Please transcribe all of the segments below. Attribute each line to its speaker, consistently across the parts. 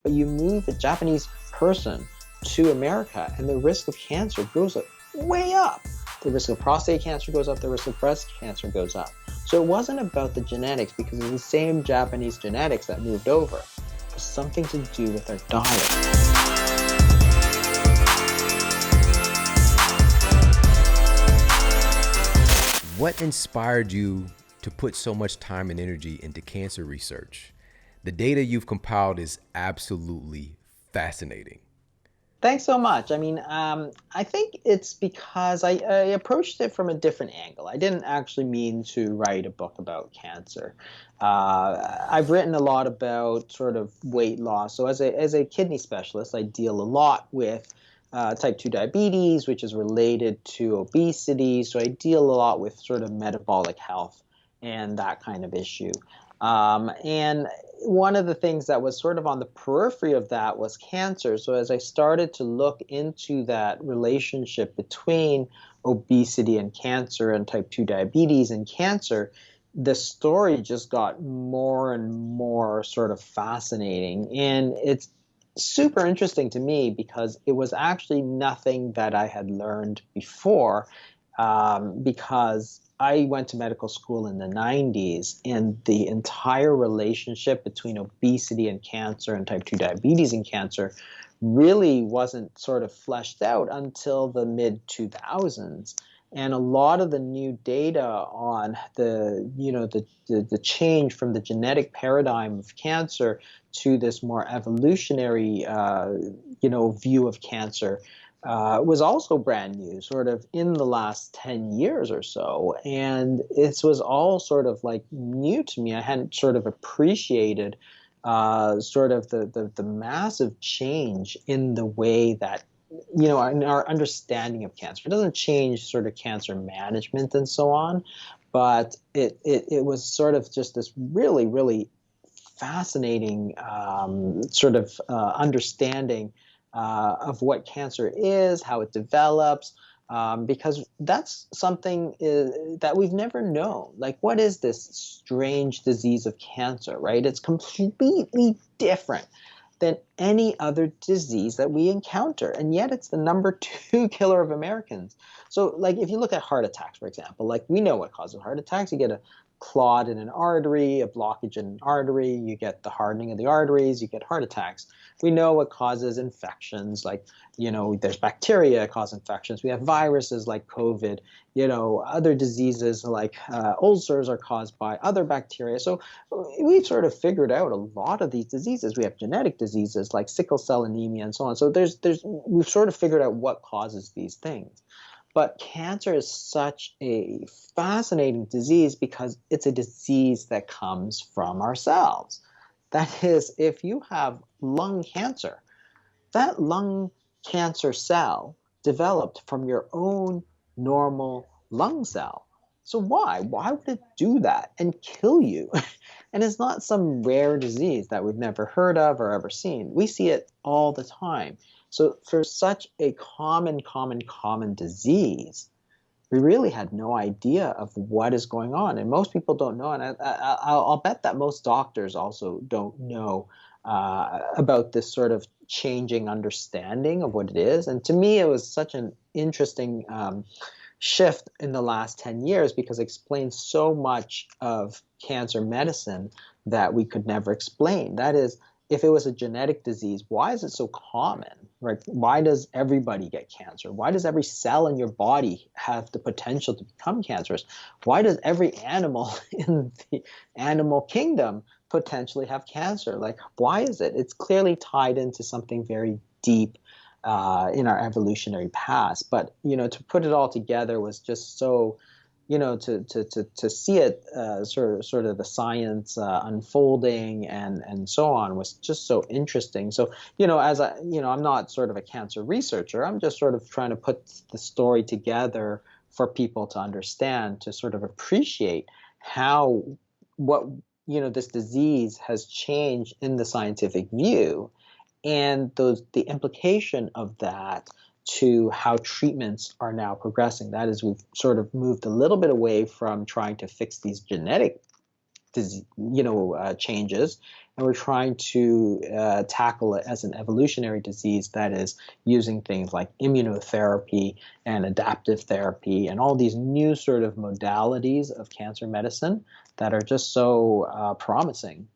Speaker 1: But you move a Japanese person to America, and the risk of cancer goes up, way up. The risk of prostate cancer goes up, the risk of breast cancer goes up. So it wasn't about the genetics, because it's the same Japanese genetics that moved over. It was something to do with their diet.
Speaker 2: What inspired you to put so much time and energy into cancer research? The data you've compiled is absolutely fascinating.
Speaker 1: Thanks so much. I think it's because I approached it from a different angle. I didn't actually mean to write a book about cancer. I've written a lot about sort of weight loss. So as a kidney specialist, I deal a lot with type 2 diabetes, which is related to obesity. So I deal a lot with sort of metabolic health and that kind of issue. And one of the things that was sort of on the periphery of that was cancer. So as I started to look into that relationship between obesity and cancer, and type 2 diabetes and cancer, the story just got more and more sort of fascinating. And it's super interesting to me because it was actually nothing that I had learned before, because I went to medical school in the 90s, and the entire relationship between obesity and cancer, and type 2 diabetes and cancer, really wasn't sort of fleshed out until the mid 2000s. And a lot of the new data on the change from the genetic paradigm of cancer to this more evolutionary view of cancer was also brand new, sort of in the last 10 years or so. And it was all sort of like new to me. I hadn't sort of appreciated sort of the massive change in the way that, in our understanding of cancer. It doesn't change sort of cancer management and so on, but it was sort of just this really, really fascinating sort of understanding of what cancer is, how it develops, because that's something that we've never known. Like, what is this strange disease of cancer, right? It's completely different than any other disease that we encounter, and yet it's the number 2 killer of Americans. So, like, if you look at heart attacks, for example, like, we know what causes heart attacks. You get a clot in an artery, a blockage in an artery, you get the hardening of the arteries, you get heart attacks. We know what causes infections, like, there's bacteria that cause infections. We have viruses like COVID, other diseases like ulcers are caused by other bacteria. So we've sort of figured out a lot of these diseases. We have genetic diseases like sickle cell anemia and so on. So we've sort of figured out what causes these things. But cancer is such a fascinating disease because it's a disease that comes from ourselves. That is, if you have lung cancer, that lung cancer cell developed from your own normal lung cell. So why? Why would it do that and kill you? And it's not some rare disease that we've never heard of or ever seen. We see it all the time. So for such a common disease, we really had no idea of what is going on. And most people don't know. And I'll bet that most doctors also don't know about this sort of changing understanding of what it is. And to me, it was such an interesting shift in the last 10 years because it explains so much of cancer medicine that we could never explain. That is, if it was a genetic disease, why is it so common? Right? Why does everybody get cancer? Why does every cell in your body have the potential to become cancerous? Why does every animal in the animal kingdom potentially have cancer? Like, why is it? It's clearly tied into something very deep in our evolutionary past. But, to put it all together was just so, to see it sort of the science unfolding and so on was just so interesting. So, as I'm not sort of a cancer researcher. I'm just sort of trying to put the story together for people to understand, to sort of appreciate what this disease has changed in the scientific view, and the implication of that to how treatments are now progressing. That is, we've sort of moved a little bit away from trying to fix these genetic changes, and we're trying to tackle it as an evolutionary disease that is using things like immunotherapy and adaptive therapy and all these new sort of modalities of cancer medicine that are just so promising.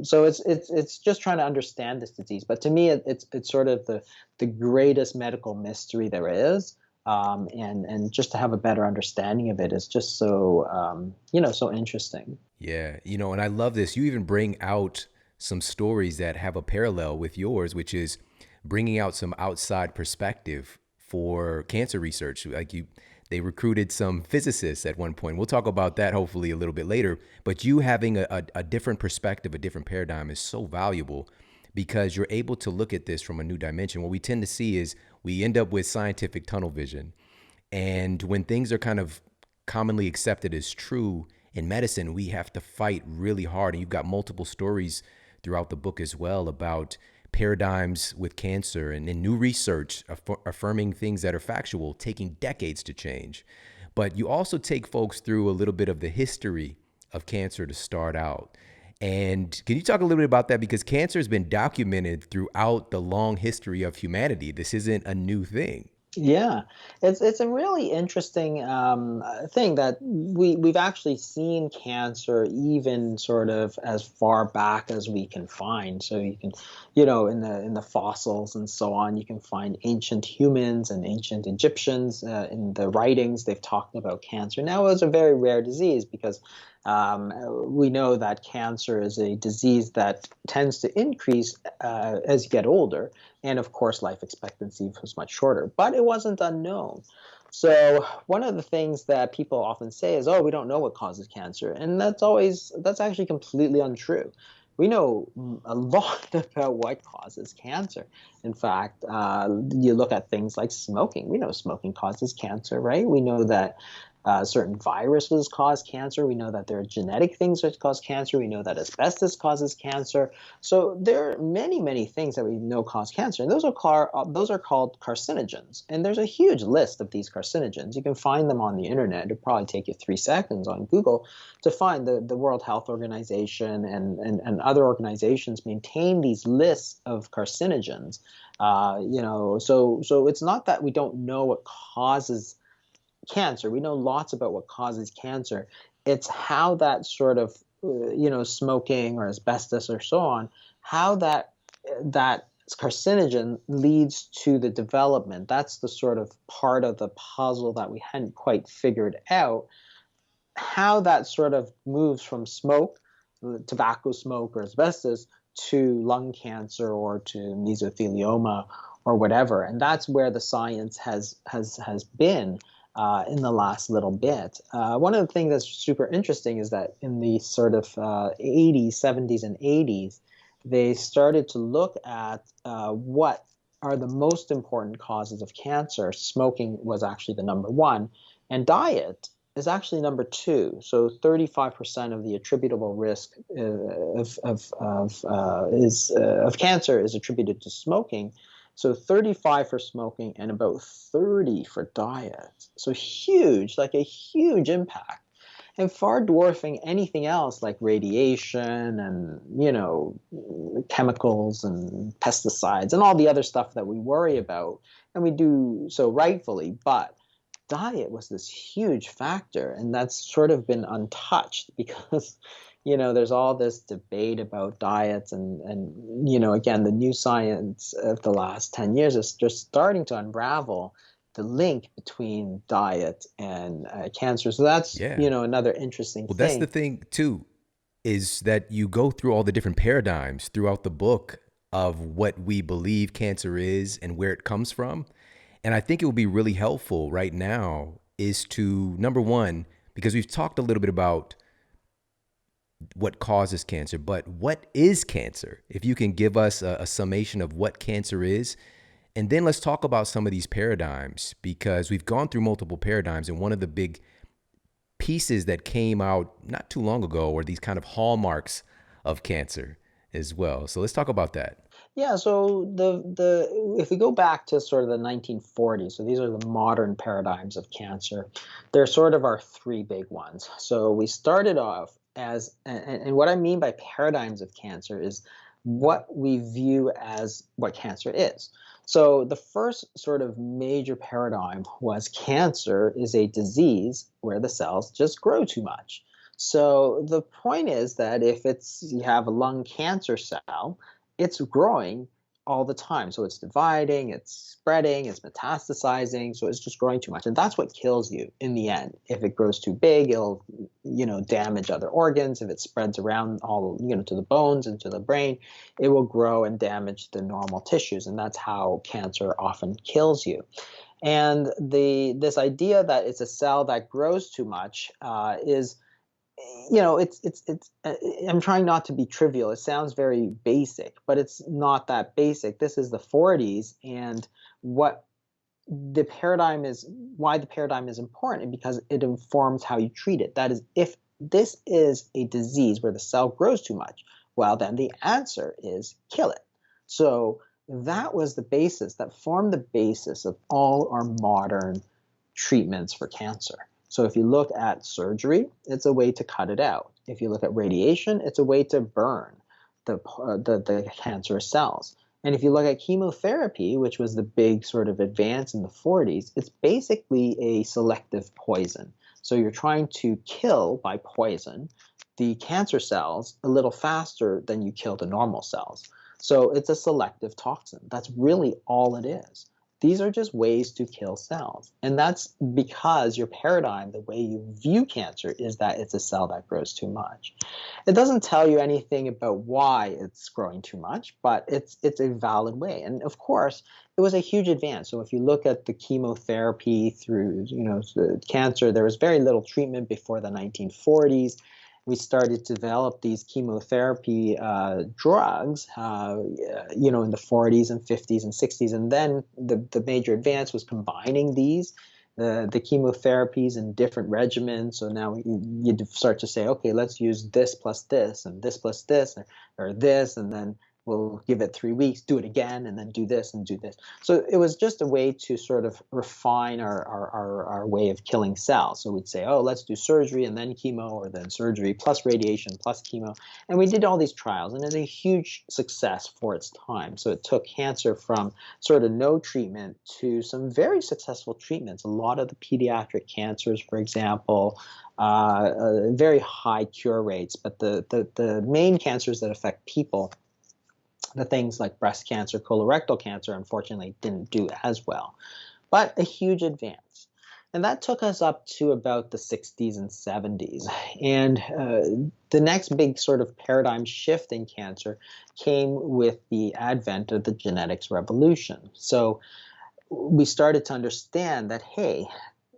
Speaker 1: So it's just trying to understand this disease. But to me, it's sort of the greatest medical mystery there is. And just to have a better understanding of it is just so so interesting.
Speaker 2: Yeah, and I love this. You even bring out some stories that have a parallel with yours, which is bringing out some outside perspective for cancer research. They recruited some physicists at one point. We'll talk about that hopefully a little bit later. But you having a different perspective, a different paradigm is so valuable because you're able to look at this from a new dimension. What we tend to see is we end up with scientific tunnel vision. And when things are kind of commonly accepted as true in medicine, we have to fight really hard. And you've got multiple stories throughout the book as well about paradigms with cancer and new research affirming things that are factual, taking decades to change. But you also take folks through a little bit of the history of cancer to start out. And can you talk a little bit about that? Because cancer has been documented throughout the long history of humanity. This isn't a new thing.
Speaker 1: Yeah, it's a really interesting thing that we've actually seen cancer even sort of as far back as we can find. So you can, in the fossils and so on, you can find ancient humans and ancient Egyptians in the writings. They've talked about cancer. Now it's a very rare disease because we know that cancer is a disease that tends to increase as you get older. And of course, life expectancy was much shorter, but it wasn't unknown. So one of the things that people often say is, "Oh, we don't know what causes cancer," and that's actually completely untrue. We know a lot about what causes cancer. In fact, you look at things like smoking. We know smoking causes cancer, right? We know that certain viruses cause cancer. We know that there are genetic things that cause cancer. We know that asbestos causes cancer. So there are many, many things that we know cause cancer, and those are called carcinogens. And there's a huge list of these carcinogens. You can find them on the internet. It'll probably take you 3 seconds on Google to find the World Health Organization and other organizations maintain these lists of carcinogens. So it's not that we don't know what causes cancer. We know lots about what causes cancer. It's how that sort of, smoking or asbestos or so on, how that carcinogen leads to the development. That's the sort of part of the puzzle that we hadn't quite figured out. How that sort of moves from smoke, tobacco smoke or asbestos, to lung cancer or to mesothelioma or whatever. And that's where the science has been in the last little bit. One of the things that's super interesting is that in the sort of 80s, 70s, and 80s, they started to look at what are the most important causes of cancer. Smoking was actually the number one, and diet is actually number two. So 35% of the attributable risk of cancer is attributed to smoking. So 35 for smoking and about 30 for diet. So huge, like a huge impact. And far dwarfing anything else like radiation and, chemicals and pesticides and all the other stuff that we worry about. And we do so rightfully, but diet was this huge factor, and that's sort of been untouched because there's all this debate about diets and again, the new science of the last 10 years is just starting to unravel the link between diet and cancer. So that's,
Speaker 2: Yeah.
Speaker 1: Another interesting
Speaker 2: Well,
Speaker 1: thing.
Speaker 2: that's the thing too, is that you go through all the different paradigms throughout the book of what we believe cancer is and where it comes from. And I think it would be really helpful right now is to, number one, because we've talked a little bit about what causes cancer, but what is cancer? If you can give us a summation of what cancer is, and then let's talk about some of these paradigms, because we've gone through multiple paradigms, and one of the big pieces that came out not too long ago were these kind of hallmarks of cancer as well. So let's talk about that.
Speaker 1: Yeah, so the if we go back to sort of the 1940s, so these are the modern paradigms of cancer. There sort of are three big ones. So we started off and what I mean by paradigms of cancer is what we view as what cancer is. So the first sort of major paradigm was cancer is a disease where the cells just grow too much. So the point is that if you have a lung cancer cell, it's growing all the time. So it's dividing, it's spreading, it's metastasizing, so it's just growing too much. And that's what kills you in the end. If it grows too big, it'll, damage other organs. If it spreads around all, to the bones and to the brain, it will grow and damage the normal tissues. And that's how cancer often kills you. And this idea that it's a cell that grows too much is I'm trying not to be trivial. It sounds very basic, but it's not that basic. This is the 40s, and what the paradigm is, why the paradigm is important, because it informs how you treat it. That is, if this is a disease where the cell grows too much, well, then the answer is kill it. So that was the basis, that formed the basis of all our modern treatments for cancer. So if you look at surgery, it's a way to cut it out. If you look at radiation, it's a way to burn the cancerous cells. And if you look at chemotherapy, which was the big sort of advance in the 40s, it's basically a selective poison. So you're trying to kill by poison the cancer cells a little faster than you kill the normal cells. So it's a selective toxin. That's really all it is. These are just ways to kill cells. And that's because your paradigm, the way you view cancer, is that it's a cell that grows too much. It doesn't tell you anything about why it's growing too much, but it's a valid way. And of course, it was a huge advance. So if you look at the chemotherapy through, the cancer, there was very little treatment before the 1940s. We started to develop these chemotherapy drugs, in the 40s and 50s and 60s. And then the major advance was combining the chemotherapies in different regimens. So now you start to say, okay, let's use this plus this and this plus this or this, and then we'll give it 3 weeks, do it again, and then do this and do this. So it was just a way to sort of refine our way of killing cells. So we'd say, oh, let's do surgery and then chemo, or then surgery plus radiation plus chemo. And we did all these trials, and it was a huge success for its time. So it took cancer from sort of no treatment to some very successful treatments. A lot of the pediatric cancers, for example, very high cure rates. But the main cancers that affect people, the things like breast cancer, colorectal cancer, unfortunately didn't do as well. But a huge advance. And that took us up to about the 60s and 70s. And the next big sort of paradigm shift in cancer came with the advent of the genetics revolution. So we started to understand that, hey,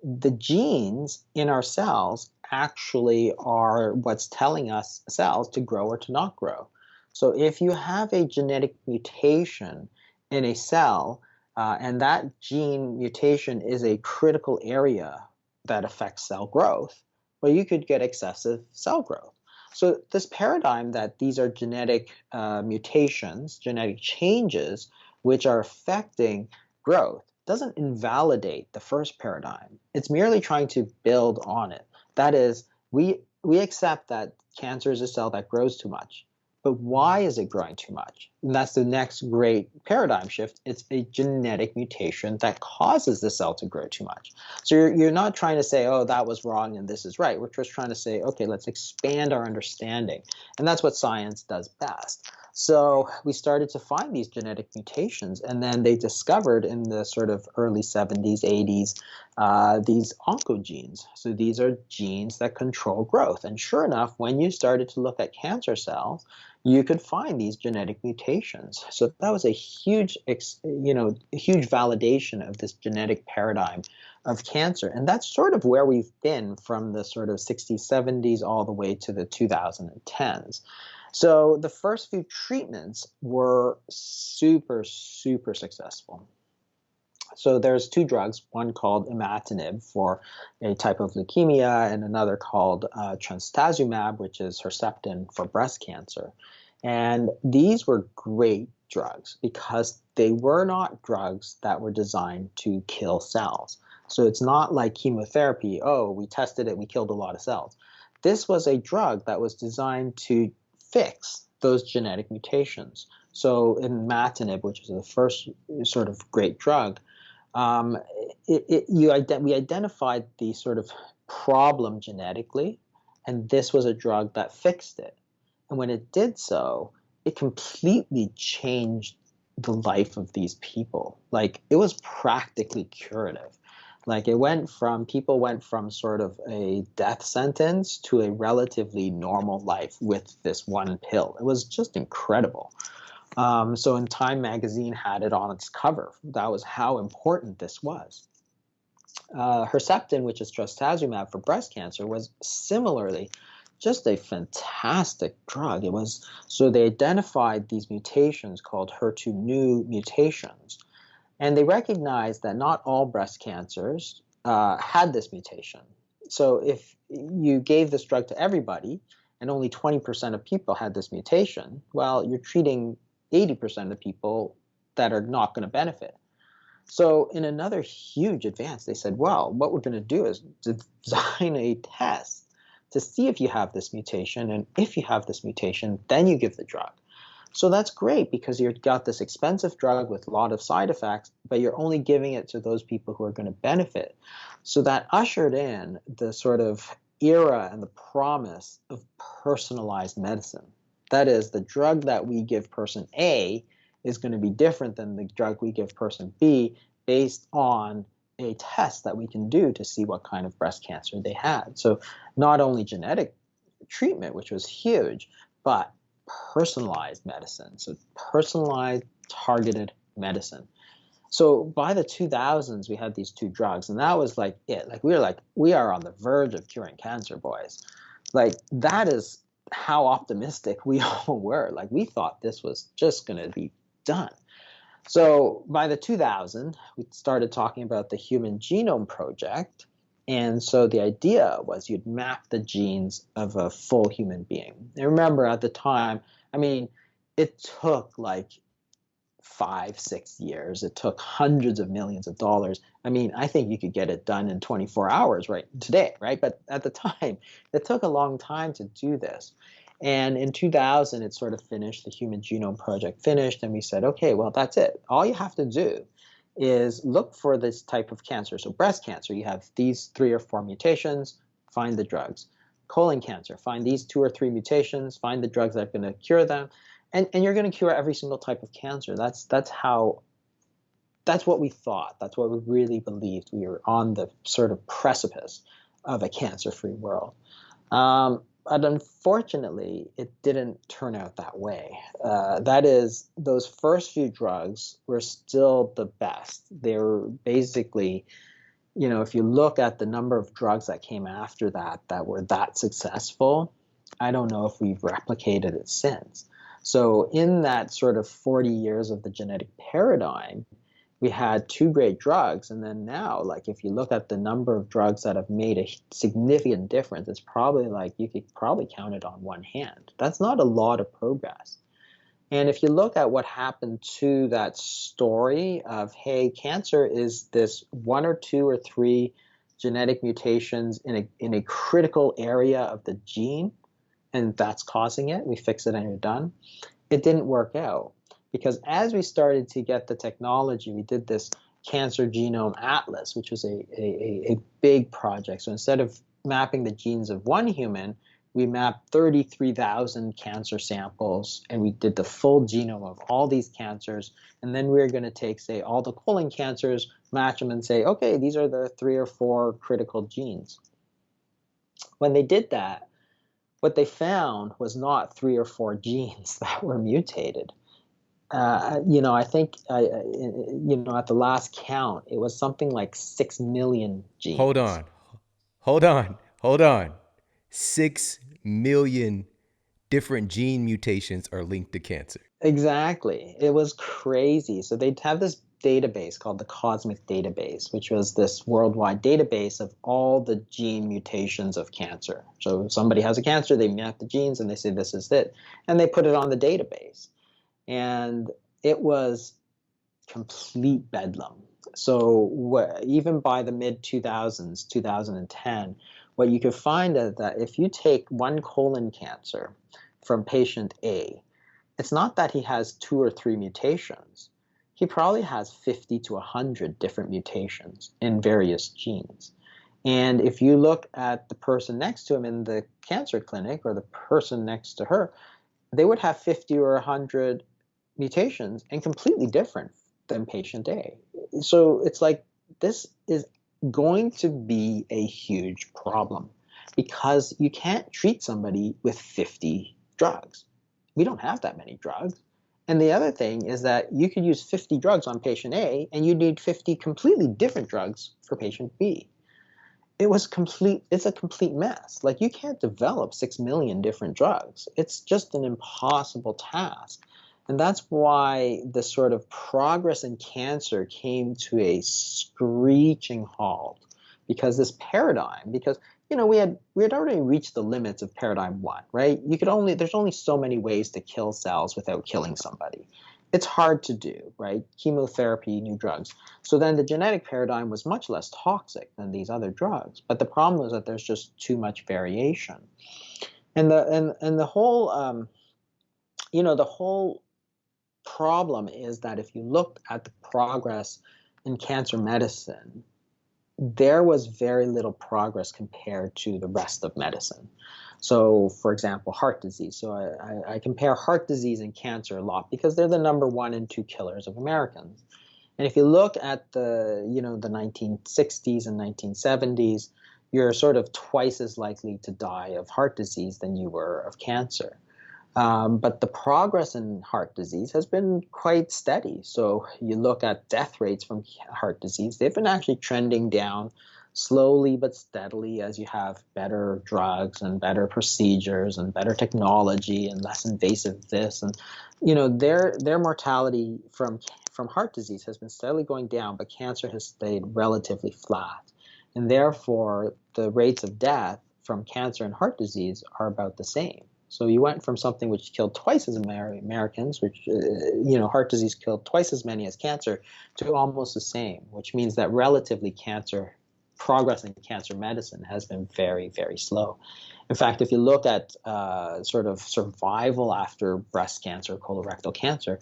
Speaker 1: the genes in our cells actually are what's telling us cells to grow or to not grow. So if you have a genetic mutation in a cell, and that gene mutation is a critical area that affects cell growth, well, you could get excessive cell growth. So this paradigm that these are genetic mutations, genetic changes, which are affecting growth, doesn't invalidate the first paradigm. It's merely trying to build on it. That is, we accept that cancer is a cell that grows too much. But why is it growing too much? And that's the next great paradigm shift. It's a genetic mutation that causes the cell to grow too much. So you're not trying to say, oh, that was wrong and this is right. We're just trying to say, okay, let's expand our understanding. And that's what science does best. So we started to find these genetic mutations, and then they discovered in the sort of early 70s, 80s, these oncogenes. So these are genes that control growth. And sure enough, when you started to look at cancer cells, you could find these genetic mutations. So that was a huge, huge validation of this genetic paradigm of cancer. And that's sort of where we've been from the sort of 60s, 70s, all the way to the 2010s. So the first few treatments were super, super successful. So there's two drugs, one called imatinib for a type of leukemia, and another called trastuzumab, which is Herceptin for breast cancer. And these were great drugs because they were not drugs that were designed to kill cells. So it's not like chemotherapy, oh, we tested it, we killed a lot of cells. this was a drug that was designed to fix those genetic mutations. So in imatinib, which is the first sort of great drug, um, we identified the sort of problem genetically, and this was a drug that fixed it. And when it did so, it completely changed the life of these people. Like it was practically curative. Like people went from sort of a death sentence to a relatively normal life with this one pill. It was just incredible. So in Time magazine had it on its cover. That was how important this was. Herceptin, which is trastuzumab for breast cancer, was similarly just a fantastic drug. It was so they identified these mutations called HER2 mutations, and they recognized that not all breast cancers had this mutation. So if you gave this drug to everybody and only 20% of people had this mutation, well, you're treating 80% of the people that are not going to benefit. So in another huge advance, they said, well, what we're going to do is design a test to see if you have this mutation. And if you have this mutation, then you give the drug. So that's great because you've got this expensive drug with a lot of side effects, but you're only giving it to those people who are going to benefit. So that ushered in the sort of era and the promise of personalized medicine. That is, the drug that we give person A is going to be different than the drug we give person B based on a test that we can do to see what kind of breast cancer they had. So not only genetic treatment, which was huge, but personalized medicine. So personalized, targeted medicine. So by the 2000s, we had these two drugs, and that was like it. Like we are on the verge of curing cancer, boys. Like that is how optimistic we all were. Like we thought this was just going to be done. So by the 2000s, we started talking about the Human Genome Project. And so the idea was you'd map the genes of a full human being. And remember at the time, I mean, it took like 5, 6 years. It took hundreds of millions of dollars. I mean, I think you could get it done in 24 hours right today, right? But at the time, it took a long time to do this. And in 2000, it sort of finished, the Human Genome Project finished, and we said, okay, well, that's it. All you have to do is look for this type of cancer. So breast cancer, you have these 3 or 4 mutations, find the drugs. Colon cancer, find these 2 or 3 mutations, find the drugs that are going to cure them. And you're going to cure every single type of cancer. That's what we thought. That's what we really believed. We were on the sort of precipice of a cancer-free world. But unfortunately, it didn't turn out that way. That is, those first few drugs were still the best. They were basically, if you look at the number of drugs that came after that were that successful, I don't know if we've replicated it since. So in that sort of 40 years of the genetic paradigm, we had 2 great drugs. And then now, like if you look at the number of drugs that have made a significant difference, it's probably like you could probably count it on one hand. That's not a lot of progress. And if you look at what happened to that story of, hey, cancer is this 1 or 2 or 3 genetic mutations in a critical area of the gene, and that's causing it, we fix it and you're done. It didn't work out because as we started to get the technology, we did this Cancer Genome Atlas, which was a big project. So instead of mapping the genes of one human, we mapped 33,000 cancer samples, and we did the full genome of all these cancers. And then we were going to take, say, all the colon cancers, match them, and say, okay, these are the 3 or 4 critical genes. When they did that, what they found was not 3 or 4 genes that were mutated. I think, at the last count, it was something like 6 million genes.
Speaker 2: Hold on. 6 million different gene mutations are linked to cancer.
Speaker 1: Exactly. It was crazy. So they'd have this database called the Cosmic Database, which was this worldwide database of all the gene mutations of cancer. So somebody has a cancer, they map the genes, and they say this is it. And they put it on the database. And it was complete bedlam. So even by the mid 2000s, 2010, what you could find is that if you take one colon cancer from patient A, it's not that he has 2 or 3 mutations. He probably has 50 to 100 different mutations in various genes. And if you look at the person next to him in the cancer clinic or the person next to her, they would have 50 or 100 mutations and completely different than patient A. So it's like this is going to be a huge problem because you can't treat somebody with 50 drugs. We don't have that many drugs. And the other thing is that you could use 50 drugs on patient A and you need 50 completely different drugs for patient B. It's a complete mess. Like, you can't develop 6 million different drugs. It's just an impossible task. And that's why the sort of progress in cancer came to a screeching halt, because we had already reached the limits of paradigm one, right? There's only so many ways to kill cells without killing somebody. It's hard to do, right? Chemotherapy, new drugs. So then the genetic paradigm was much less toxic than these other drugs. But the problem was that there's just too much variation. And the whole problem is that if you look at the progress in cancer medicine, there was very little progress compared to the rest of medicine. So, for example, heart disease. So I compare heart disease and cancer a lot because they're the number 1 and 2 killers of Americans. And if you look at the 1960s and 1970s, you're sort of twice as likely to die of heart disease than you were of cancer. But the progress in heart disease has been quite steady. So you look at death rates from heart disease, they've been actually trending down slowly but steadily as you have better drugs and better procedures and better technology and less invasive this. And their mortality from heart disease has been steadily going down, but cancer has stayed relatively flat. And therefore, the rates of death from cancer and heart disease are about the same. So you went from something which killed twice as many Americans, which, heart disease killed twice as many as cancer, to almost the same, which means that relatively progress in cancer medicine has been very, very slow. In fact, if you look at sort of survival after breast cancer, colorectal cancer,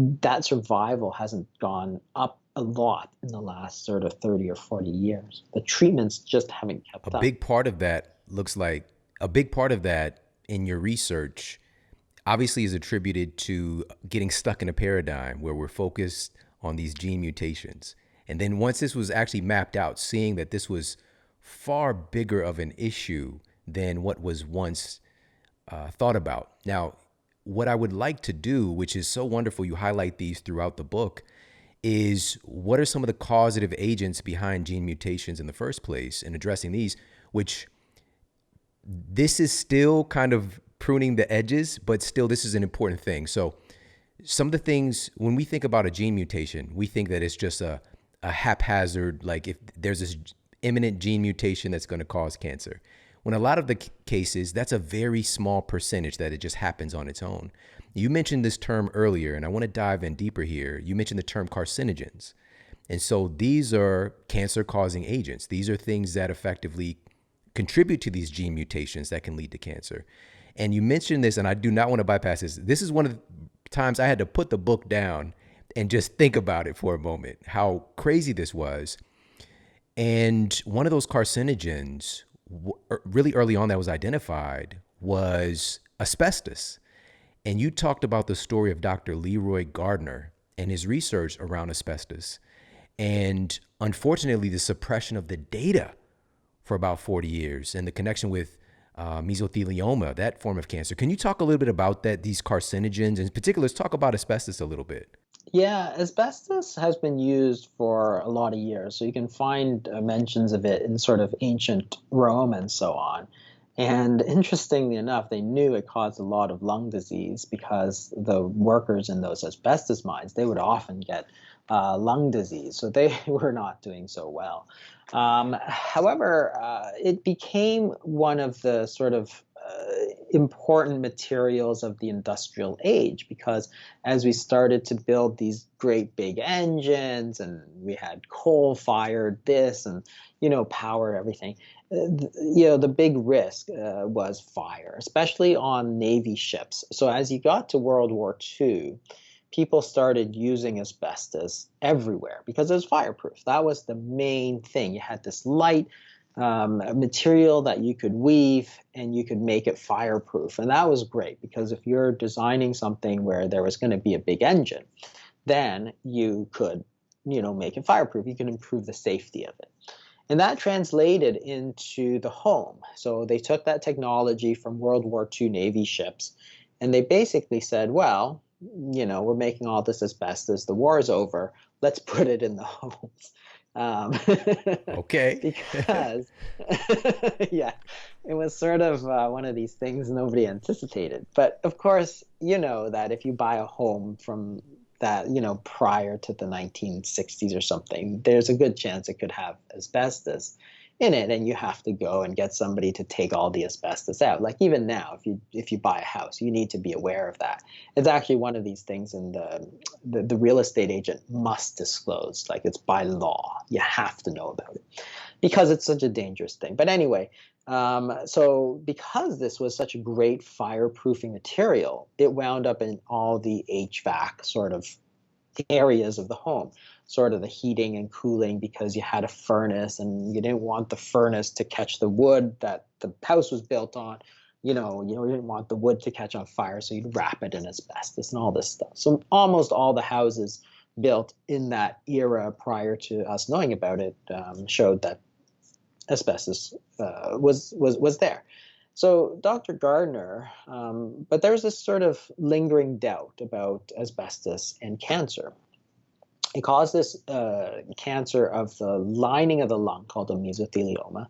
Speaker 1: that survival hasn't gone up a lot in the last sort of 30 or 40 years. The treatments just haven't kept
Speaker 2: A
Speaker 1: up.
Speaker 2: big part of that looks like a big part of that in your research obviously is attributed to getting stuck in a paradigm where we're focused on these gene mutations. And then once this was actually mapped out, seeing that this was far bigger of an issue than what was once thought about. Now, what I would like to do, which is so wonderful, you highlight these throughout the book, is what are some of the causative agents behind gene mutations in the first place, and addressing these, which this is still kind of pruning the edges, but still this is an important thing. So some of the things, when we think about a gene mutation, we think that it's just a haphazard, like if there's this imminent gene mutation that's going to cause cancer. When a lot of the cases, that's a very small percentage that it just happens on its own. You mentioned this term earlier, and I want to dive in deeper here. You mentioned the term carcinogens. And so these are cancer-causing agents. These are things that effectively contribute to these gene mutations that can lead to cancer. And you mentioned this, and I do not want to bypass this. This is one of the times I had to put the book down and just think about it for a moment, how crazy this was. And one of those carcinogens really early on that was identified was asbestos. And you talked about the story of Dr. Leroy Gardner and his research around asbestos. And unfortunately, the suppression of the data for about 40 years and the connection with mesothelioma, that form of cancer. Can you talk a little bit about that, these carcinogens? In particular, let's talk about asbestos a little bit.
Speaker 1: Yeah, asbestos has been used for a lot of years. So you can find mentions of it in sort of ancient Rome and so on. And interestingly enough, they knew it caused a lot of lung disease because the workers in those asbestos mines, they would often get lung disease. So they were not doing so well. However, it became one of the sort of important materials of the industrial age, because as we started to build these great big engines and we had coal fired this and powered everything, the big risk was fire, especially on Navy ships. So as you got to World War II, people started using asbestos everywhere because it was fireproof. That was the main thing. You had this light material that you could weave and you could make it fireproof. And that was great because if you're designing something where there was going to be a big engine, then you could, make it fireproof. You can improve the safety of it. And that translated into the home. So they took that technology from World War II Navy ships and they basically said, well, we're making all this asbestos. The war is over. Let's put it in the homes. Um,
Speaker 2: Okay.
Speaker 1: because, yeah, it was sort of one of these things nobody anticipated. But of course, you know that if you buy a home from that, prior to the 1960s or something, there's a good chance it could have asbestos in it, and you have to go and get somebody to take all the asbestos out. Like even now, if you buy a house, you need to be aware of that. It's actually one of these things, and the real estate agent must disclose. Like it's by law, you have to know about it because it's such a dangerous thing. But anyway, so because this was such a great fireproofing material, it wound up in all the HVAC sort of areas of the home, sort of the heating and cooling, because you had a furnace and you didn't want the furnace to catch the wood that the house was built on. You didn't want the wood to catch on fire, so you'd wrap it in asbestos and all this stuff. So almost all the houses built in that era prior to us knowing about it showed that asbestos was there. So Dr. Gardner, but there was this sort of lingering doubt about asbestos and cancer. It caused this cancer of the lining of the lung called a mesothelioma,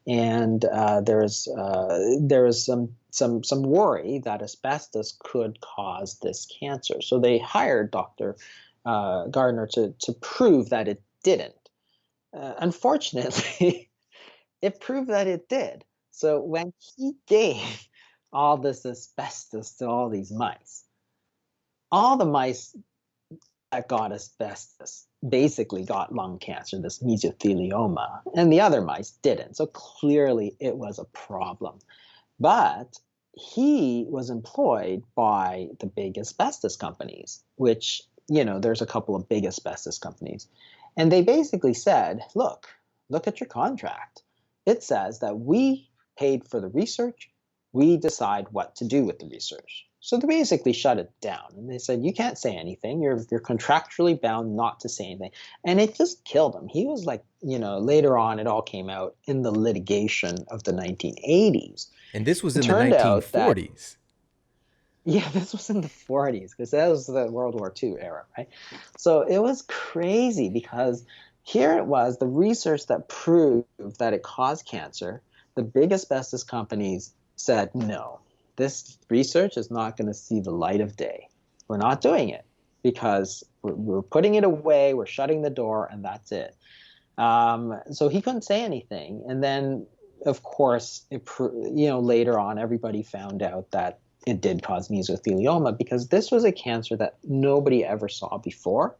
Speaker 1: and there was some worry that asbestos could cause this cancer. So they hired Dr. Gardner to prove that it didn't. Unfortunately, it proved that it did. So when he gave all this asbestos to all the mice that got asbestos basically got lung cancer, this mesothelioma, and the other mice didn't. So clearly it was a problem. But he was employed by the big asbestos companies, which, there's a couple of big asbestos companies. And they basically said, look at your contract. It says that we paid for the research. We decide what to do with the research. So they basically shut it down. And they said, you can't say anything. You're contractually bound not to say anything. And it just killed him. He was like, later on, it all came out in the litigation of the 1980s.
Speaker 2: And this was
Speaker 1: It
Speaker 2: in the
Speaker 1: turned out that,
Speaker 2: 1940s.
Speaker 1: yeah, this was in the 40s because that was the World War II era, right? So it was crazy because here it was, the research that proved that it caused cancer. The big asbestos companies said, no, this research is not going to see the light of day. We're not doing it because we're putting it away, we're shutting the door, and that's it. So he couldn't say anything. And then, of course, later on, everybody found out that it did cause mesothelioma because this was a cancer that nobody ever saw before.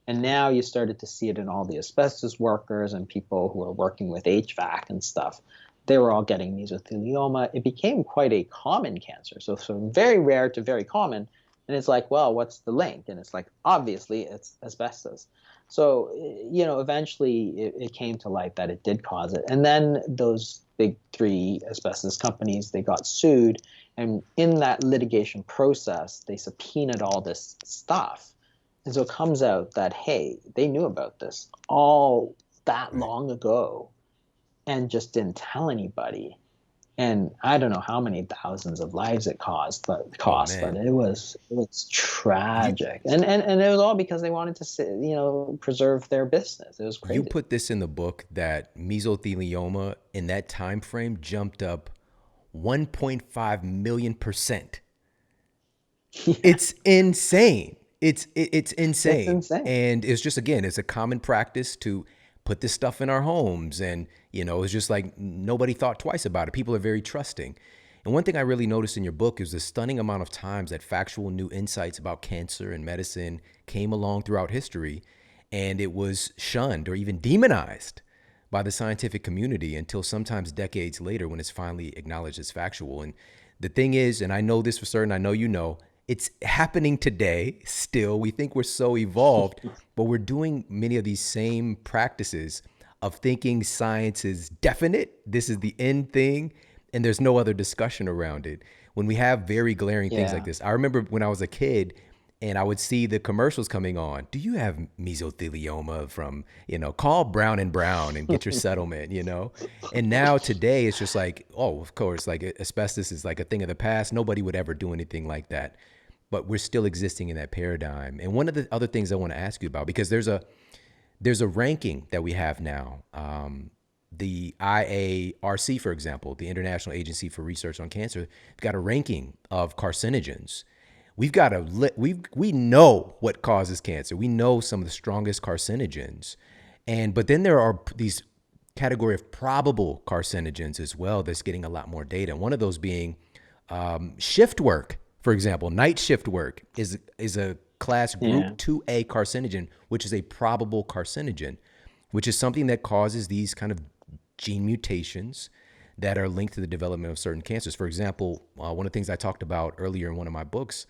Speaker 1: And now you started to see it in all the asbestos workers and people who are working with HVAC and stuff. They were all getting mesothelioma. It became quite a common cancer. So from very rare to very common. And it's like, well, what's the link? And it's like, obviously, it's asbestos. So, eventually it came to light that it did cause it. And then those big three asbestos companies, they got sued. And in that litigation process, they subpoenaed all this stuff. And so it comes out that, hey, they knew about this all that long ago and just didn't tell anybody. And I don't know how many thousands of lives it
Speaker 2: Oh
Speaker 1: but
Speaker 2: man.
Speaker 1: it was
Speaker 2: You
Speaker 1: tragic. And it was all because they wanted to, preserve their business. It was
Speaker 2: you
Speaker 1: crazy.
Speaker 2: put this in the book that mesothelioma in that time frame jumped up 1.5 million%.
Speaker 1: Yeah,
Speaker 2: It's insane. It's
Speaker 1: it's
Speaker 2: insane.
Speaker 1: insane.
Speaker 2: And it's just, again, it's a common practice to put this stuff in our homes. And, it's just like nobody thought twice about it. People are very trusting. And one thing I really noticed in your book is the stunning amount of times that factual new insights about cancer and medicine came along throughout history, and it was shunned or even demonized by the scientific community until sometimes decades later when it's finally acknowledged as factual. And the thing is, and I know this for certain, I know you know, it's happening today still. We think we're so evolved, but we're doing many of these same practices of thinking science is definite. This is the end thing, and there's no other discussion around it. When we have very glaring things like
Speaker 1: Yeah.
Speaker 2: this, I remember when I was a kid and I would see the commercials coming on. Do you have mesothelioma from, call Brown and Brown and get your settlement. And now today it's just like, oh, of course, like asbestos is like a thing of the past. Nobody would ever do anything like that. But we're still existing in that paradigm. And one of the other things I want to ask you about, because there's a ranking that we have now. The IARC, for example, the International Agency for Research on Cancer, got a ranking of carcinogens. We've got we know what causes cancer. We know some of the strongest carcinogens, but then there are these category of probable carcinogens as well. That's getting a lot more data. One of those being shift work, for example. Night shift work is a class
Speaker 1: Yeah.
Speaker 2: group 2A carcinogen, which is a probable carcinogen, which is something that causes these kind of gene mutations that are linked to the development of certain cancers. For example, one of the things I talked about earlier in one of my books,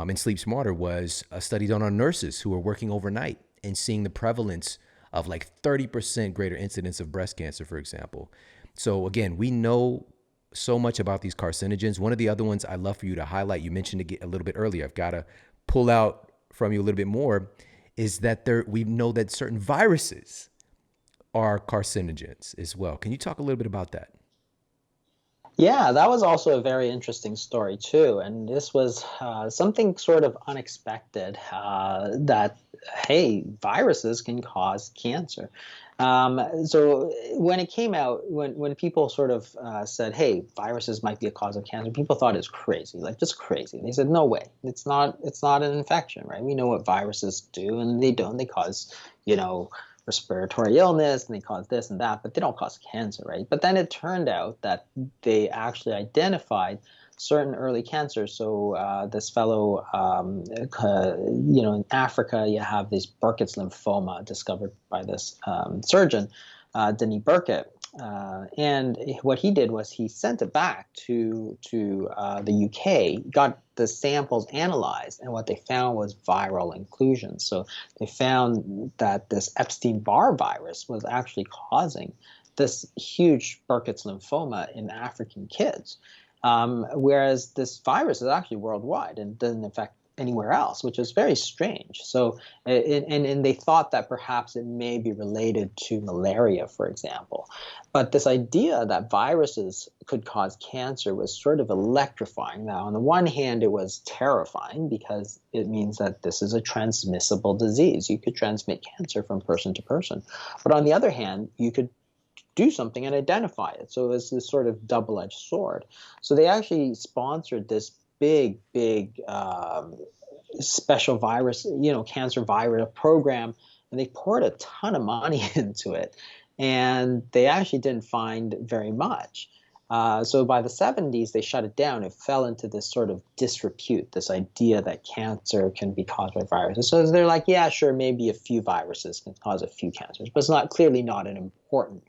Speaker 2: in Sleep Smarter, was a study done on nurses who were working overnight and seeing the prevalence of like 30% greater incidence of breast cancer, for example. So again, we know so much about these carcinogens. One of the other ones I'd love for you to highlight, you mentioned it a little bit earlier, I've got to pull out from you a little bit more, is that we know that certain viruses are carcinogens as well. Can you talk a little bit about that?
Speaker 1: Yeah, that was also a very interesting story too, and this was something sort of unexpected. That hey, viruses can cause cancer. So when it came out, when people sort of said, "Hey, viruses might be a cause of cancer," people thought it was crazy, like just crazy. They said, "No way, it's not. It's not an infection, right? We know what viruses do, and they don't. They cause, you know." Respiratory illness and they cause this and that, but they don't cause cancer, right? But then it turned out that they actually identified certain early cancers. So this fellow, in Africa, you have this Burkitt's lymphoma discovered by this surgeon, Denis Burkitt. And what he did was he sent it back to the UK, got the samples analyzed, and what they found was viral inclusion. So they found that this Epstein-Barr virus was actually causing this huge Burkitt's lymphoma in African kids, whereas this virus is actually worldwide and doesn't affect anywhere else, which is very strange. So, and they thought that perhaps it may be related to malaria, for example. But this idea that viruses could cause cancer was sort of electrifying. Now, on the one hand, it was terrifying because it means that this is a transmissible disease. You could transmit cancer from person to person. But on the other hand, you could do something and identify it. So it was this sort of double-edged sword. So they actually sponsored this big special virus, cancer virus program, and they poured a ton of money into it, and they actually didn't find very much. So by the 70s, they shut it down. It fell into this sort of disrepute, this idea that cancer can be caused by viruses. So they're like, yeah, sure, maybe a few viruses can cause a few cancers, but it's clearly not an important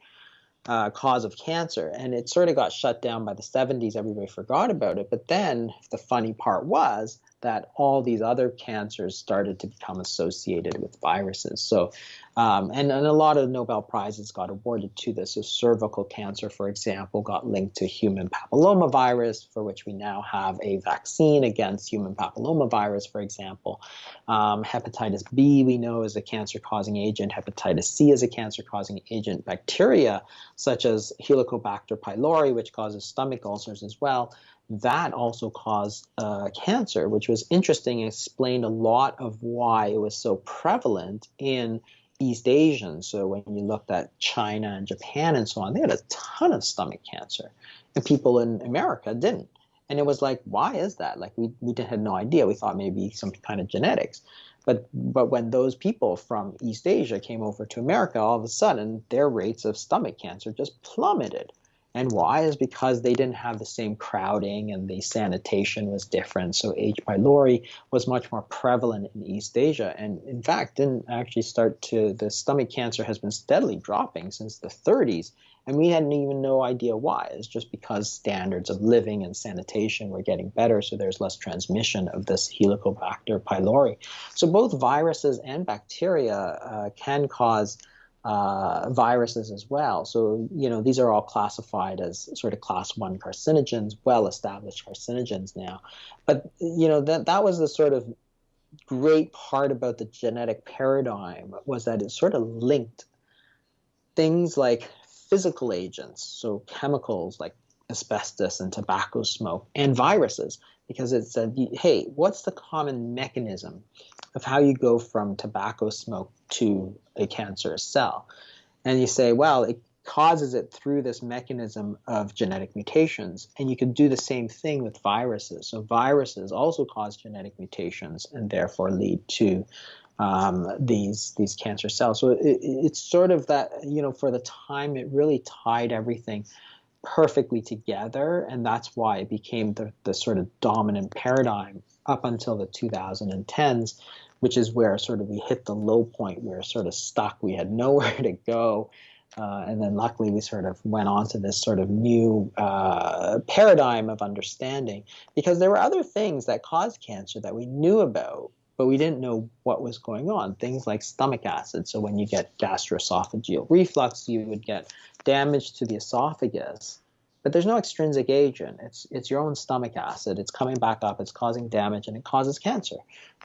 Speaker 1: cause of cancer. And it sort of got shut down by the 70s. Everybody forgot about it. But then the funny part was that all these other cancers started to become associated with viruses. So, and a lot of Nobel Prizes got awarded to this. So cervical cancer, for example, got linked to human papillomavirus, for which we now have a vaccine against human papillomavirus, for example. Hepatitis B, we know, is a cancer-causing agent. Hepatitis C is a cancer-causing agent. Bacteria, such as Helicobacter pylori, which causes stomach ulcers as well, that also caused cancer, which was interesting and explained a lot of why it was so prevalent in East Asians. So when you looked at China and Japan and so on, they had a ton of stomach cancer, and people in America didn't. And it was like, why is that? Like we had no idea. We thought maybe some kind of genetics. But when those people from East Asia came over to America, all of a sudden their rates of stomach cancer just plummeted. And why is because they didn't have the same crowding and the sanitation was different. So H. pylori was much more prevalent in East Asia. And in fact, didn't actually start to, the stomach cancer has been steadily dropping since the 30s. And we had even no idea why. It's just because standards of living and sanitation were getting better. So there's less transmission of this Helicobacter pylori. So both viruses and bacteria can cause viruses as well. So, these are all classified as sort of class 1 carcinogens, well-established carcinogens now. But, that was the sort of great part about the genetic paradigm, was that it sort of linked things like physical agents, so chemicals like asbestos and tobacco smoke, and viruses, because it said, hey, what's the common mechanism of how you go from tobacco smoke to a cancerous cell? And you say, well, it causes it through this mechanism of genetic mutations. And you could do the same thing with viruses. So viruses also cause genetic mutations and therefore lead to these cancer cells. So it's sort of that, for the time, it really tied everything perfectly together. And that's why it became the sort of dominant paradigm up until the 2010s, which is where sort of we hit the low point. We were sort of stuck. We had nowhere to go. And then luckily we sort of went on to this sort of new paradigm of understanding, because there were other things that caused cancer that we knew about, but we didn't know what was going on. Things like stomach acid. So when you get gastroesophageal reflux, you would get damage to the esophagus. But there's no extrinsic agent. It's your own stomach acid. It's coming back up. It's causing damage, and it causes cancer.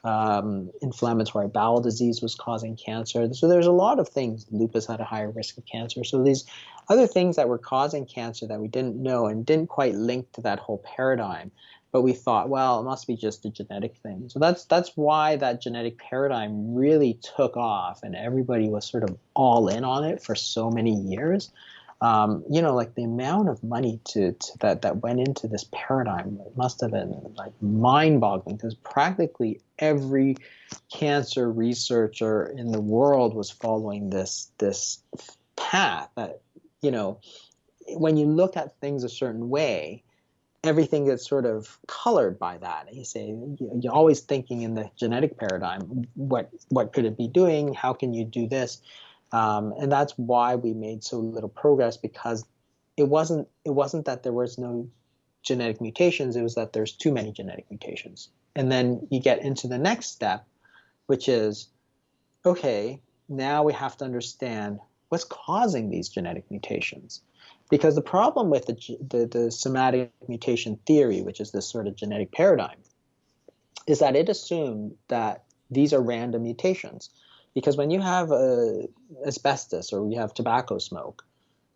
Speaker 1: Inflammatory bowel disease was causing cancer. So there's a lot of things. Lupus had a higher risk of cancer. So these other things that were causing cancer that we didn't know and didn't quite link to that whole paradigm. But we thought, well, it must be just a genetic thing. So that's why that genetic paradigm really took off, and everybody was sort of all in on it for so many years. Like the amount of money that went into this paradigm must have been like mind-boggling, because practically every cancer researcher in the world was following this path that, when you look at things a certain way, everything gets sort of colored by that. And you say, you're always thinking in the genetic paradigm, what could it be doing? How can you do this? And that's why we made so little progress, because it wasn't that there was no genetic mutations, it was that there's too many genetic mutations. And then you get into the next step, which is, okay, now we have to understand what's causing these genetic mutations. Because the problem with the somatic mutation theory, which is this sort of genetic paradigm, is that it assumed that these are random mutations. Because when you have asbestos or you have tobacco smoke,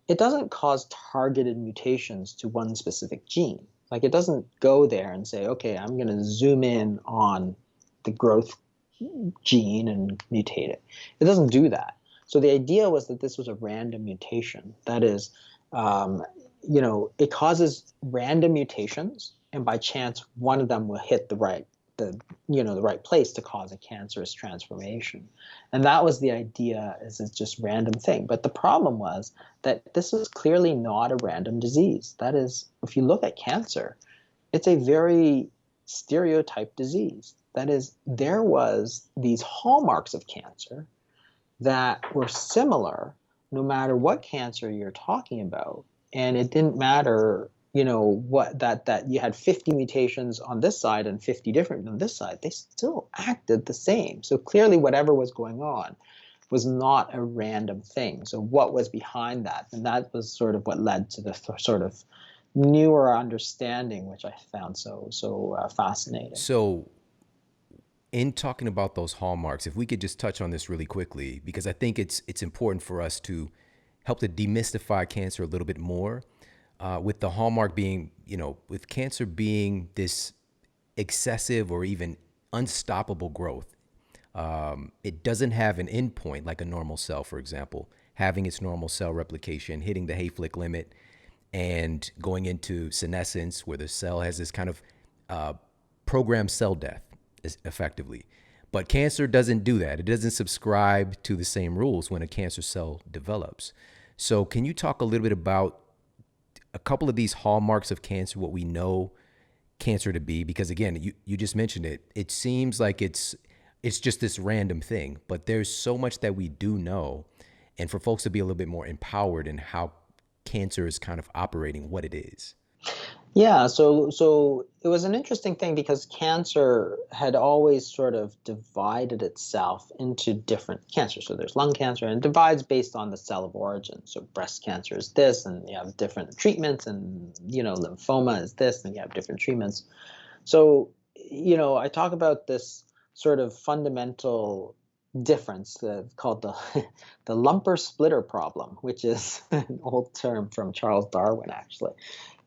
Speaker 1: it doesn't cause targeted mutations to one specific gene. Like, it doesn't go there and say, okay, I'm going to zoom in on the growth gene and mutate it. It doesn't do that. So the idea was that this was a random mutation. That is, it causes random mutations, and by chance, one of them will hit the right place to cause a cancerous transformation. And that was the idea, is it's just random thing. But the problem was that this is clearly not a random disease. That is, if you look at cancer, it's a very stereotyped disease. That is, there was these hallmarks of cancer that were similar no matter what cancer you're talking about. And it didn't matter, what that you had 50 mutations on this side and 50 different on this side. They still acted the same. So clearly whatever was going on was not a random thing. So what was behind that? And that was sort of what led to the sort of newer understanding, which I found so fascinating.
Speaker 2: So, in talking about those hallmarks, if we could just touch on this really quickly, because I think it's important for us to help to demystify cancer a little bit more. With the hallmark being, with cancer being this excessive or even unstoppable growth, it doesn't have an endpoint like a normal cell, for example, having its normal cell replication, hitting the Hayflick limit, and going into senescence, where the cell has this kind of programmed cell death, effectively. But cancer doesn't do that. It doesn't subscribe to the same rules when a cancer cell develops. So can you talk a little bit about a couple of these hallmarks of cancer, what we know cancer to be, because again, you just mentioned it. It seems like it's just this random thing, but there's so much that we do know. And for folks to be a little bit more empowered in how cancer is kind of operating, what it is.
Speaker 1: Yeah, so it was an interesting thing because cancer had always sort of divided itself into different cancers. So there's lung cancer, and it divides based on the cell of origin. So breast cancer is this, and you have different treatments, and lymphoma is this, and you have different treatments. So, I talk about this sort of fundamental difference called the the lumper splitter problem, which is an old term from Charles Darwin, actually.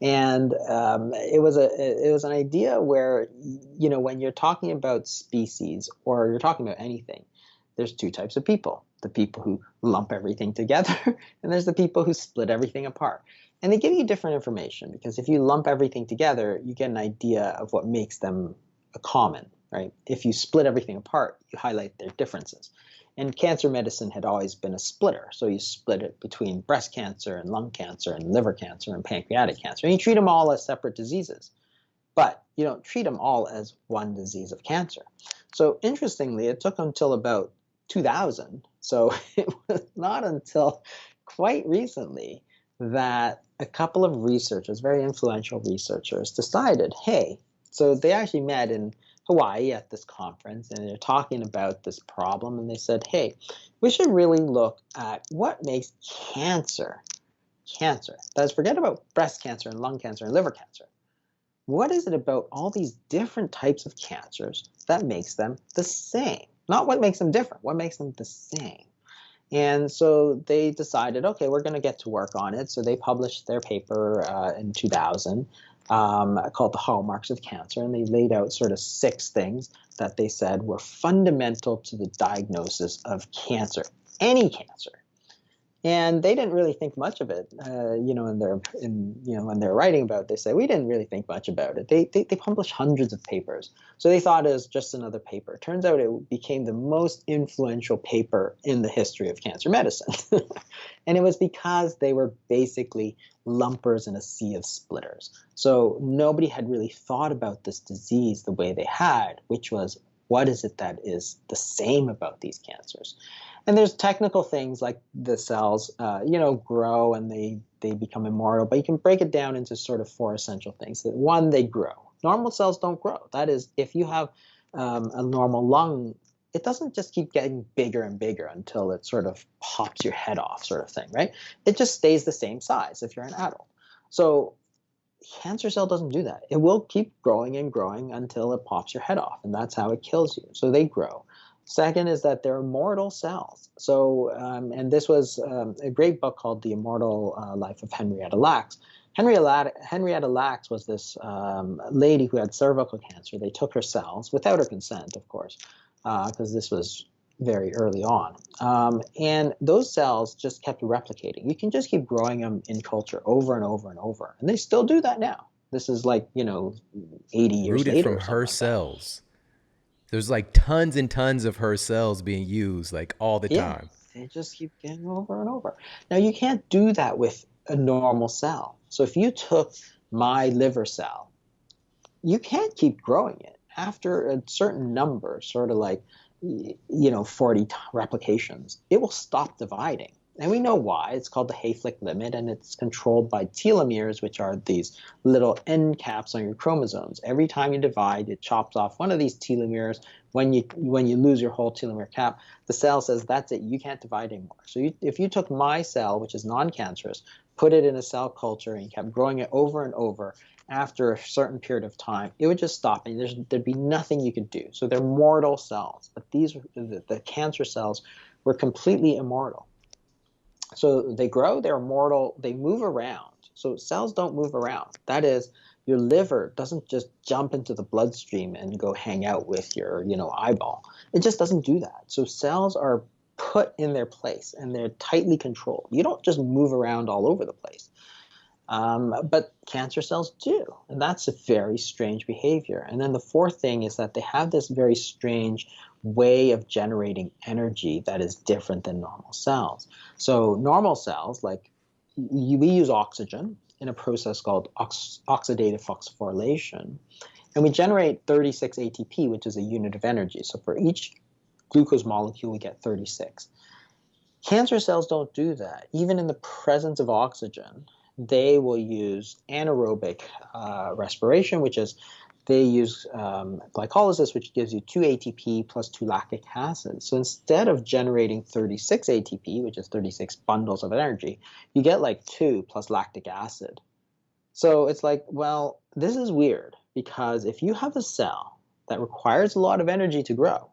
Speaker 1: And it was an idea where, when you're talking about species or you're talking about anything, there's two types of people: the people who lump everything together, and there's the people who split everything apart. And they give you different information, because if you lump everything together, you get an idea of what makes them common, right? If you split everything apart, you highlight their differences. And cancer medicine had always been a splitter. So you split it between breast cancer and lung cancer and liver cancer and pancreatic cancer. And you treat them all as separate diseases. But you don't treat them all as one disease of cancer. So interestingly, it took until about 2000. So it was not until quite recently that a couple of researchers, very influential researchers, decided, hey, so they actually met in Hawaii at this conference, and they're talking about this problem, and they said, hey, we should really look at what makes cancer cancer. That is, forget about breast cancer and lung cancer and liver cancer. What is it about all these different types of cancers that makes them the same? Not what makes them different, what makes them the same? And so they decided, okay, we're going to get to work on it. So they published their paper in 2000 called The Hallmarks of Cancer. And they laid out sort of 6 things that they said were fundamental to the diagnosis of cancer, any cancer. And they didn't really think much of it, when they're writing about it, they say, we didn't really think much about it. They published hundreds of papers. So they thought it was just another paper. It turns out it became the most influential paper in the history of cancer medicine. And it was because they were basically lumpers in a sea of splitters. So nobody had really thought about this disease the way they had, which was, what is it that is the same about these cancers? And there's technical things like the cells, grow and they become immortal, but you can break it down into sort of 4 essential things. One, they grow. Normal cells don't grow. That is, if you have a normal lung, it doesn't just keep getting bigger and bigger until it sort of pops your head off, sort of thing, right? It just stays the same size if you're an adult. So cancer cell doesn't do that. It will keep growing and growing until it pops your head off, and that's how it kills you. So they grow. Second is that they're immortal cells. So, and this was a great book called The Immortal Life of Henrietta Lacks. Henrietta Lacks was this lady who had cervical cancer. They took her cells, without her consent, of course, because this was very early on. And those cells just kept replicating. You can just keep growing them in culture over and over and over. And they still do that now. This is like, 80 years
Speaker 2: Rooted
Speaker 1: later
Speaker 2: from
Speaker 1: or something
Speaker 2: her
Speaker 1: like that.
Speaker 2: cells. There's like tons and tons of her cells being used like all the
Speaker 1: Yeah,
Speaker 2: time.
Speaker 1: they just keep getting over and over. Now, you can't do that with a normal cell. So if you took my liver cell, you can't keep growing it. After a certain number, sort of like, 40 replications, it will stop dividing. And we know why. It's called the Hayflick limit, and it's controlled by telomeres, which are these little end caps on your chromosomes. Every time you divide, it chops off one of these telomeres. When you lose your whole telomere cap, the cell says, that's it, you can't divide anymore. So if you took my cell, which is non-cancerous, put it in a cell culture, and you kept growing it over and over, after a certain period of time, it would just stop, and there'd be nothing you could do. So they're mortal cells, but the cancer cells were completely immortal. So they grow, they're immortal, they move around. So cells don't move around. That is, your liver doesn't just jump into the bloodstream and go hang out with your, eyeball. It just doesn't do that. So cells are put in their place, and they're tightly controlled. You don't just move around all over the place. But cancer cells do, and that's a very strange behavior. And then the fourth thing is that they have this very strange way of generating energy that is different than normal cells. So normal cells, like we use oxygen, in a process called oxidative phosphorylation, and we generate 36 ATP, which is a unit of energy. So for each glucose molecule, we get 36. Cancer cells don't do that. Even in the presence of oxygen, they will use anaerobic respiration, which is they use glycolysis, which gives you 2 ATP plus 2 lactic acid. So instead of generating 36 ATP, which is 36 bundles of energy, you get like 2 plus lactic acid. So it's like, well, this is weird, because if you have a cell that requires a lot of energy to grow,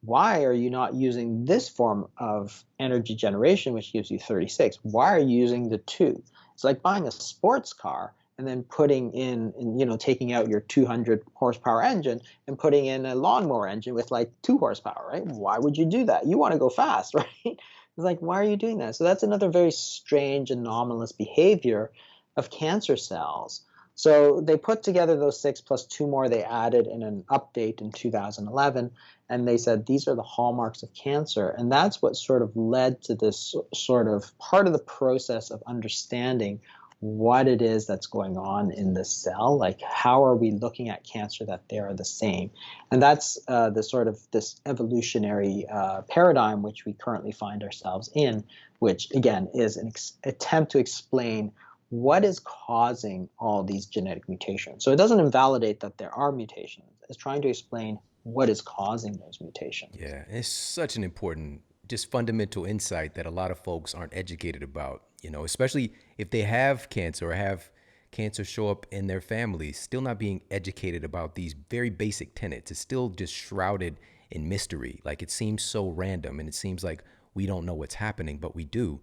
Speaker 1: why are you not using this form of energy generation, which gives you 36? Why are you using the 2? It's like buying a sports car and then putting in, taking out your 200 horsepower engine and putting in a lawnmower engine with like 2 horsepower, right? Why would you do that? You want to go fast, right? It's like, why are you doing that? So that's another very strange, anomalous behavior of cancer cells. So they put together those 6 plus 2 more they added in an update in 2011, and they said these are the hallmarks of cancer. And that's what sort of led to this sort of part of the process of understanding what it is that's going on in the cell. Like, how are we looking at cancer that they are the same? And that's the sort of this evolutionary paradigm which we currently find ourselves in, which again is an attempt to explain what is causing all these genetic mutations. So it doesn't invalidate that there are mutations. It's trying to explain what is causing those mutations.
Speaker 2: Yeah, it's such an important, just fundamental insight that a lot of folks aren't educated about, especially if they have cancer or have cancer show up in their families, still not being educated about these very basic tenets. It's still just shrouded in mystery. Like, it seems so random, and it seems like we don't know what's happening, but we do.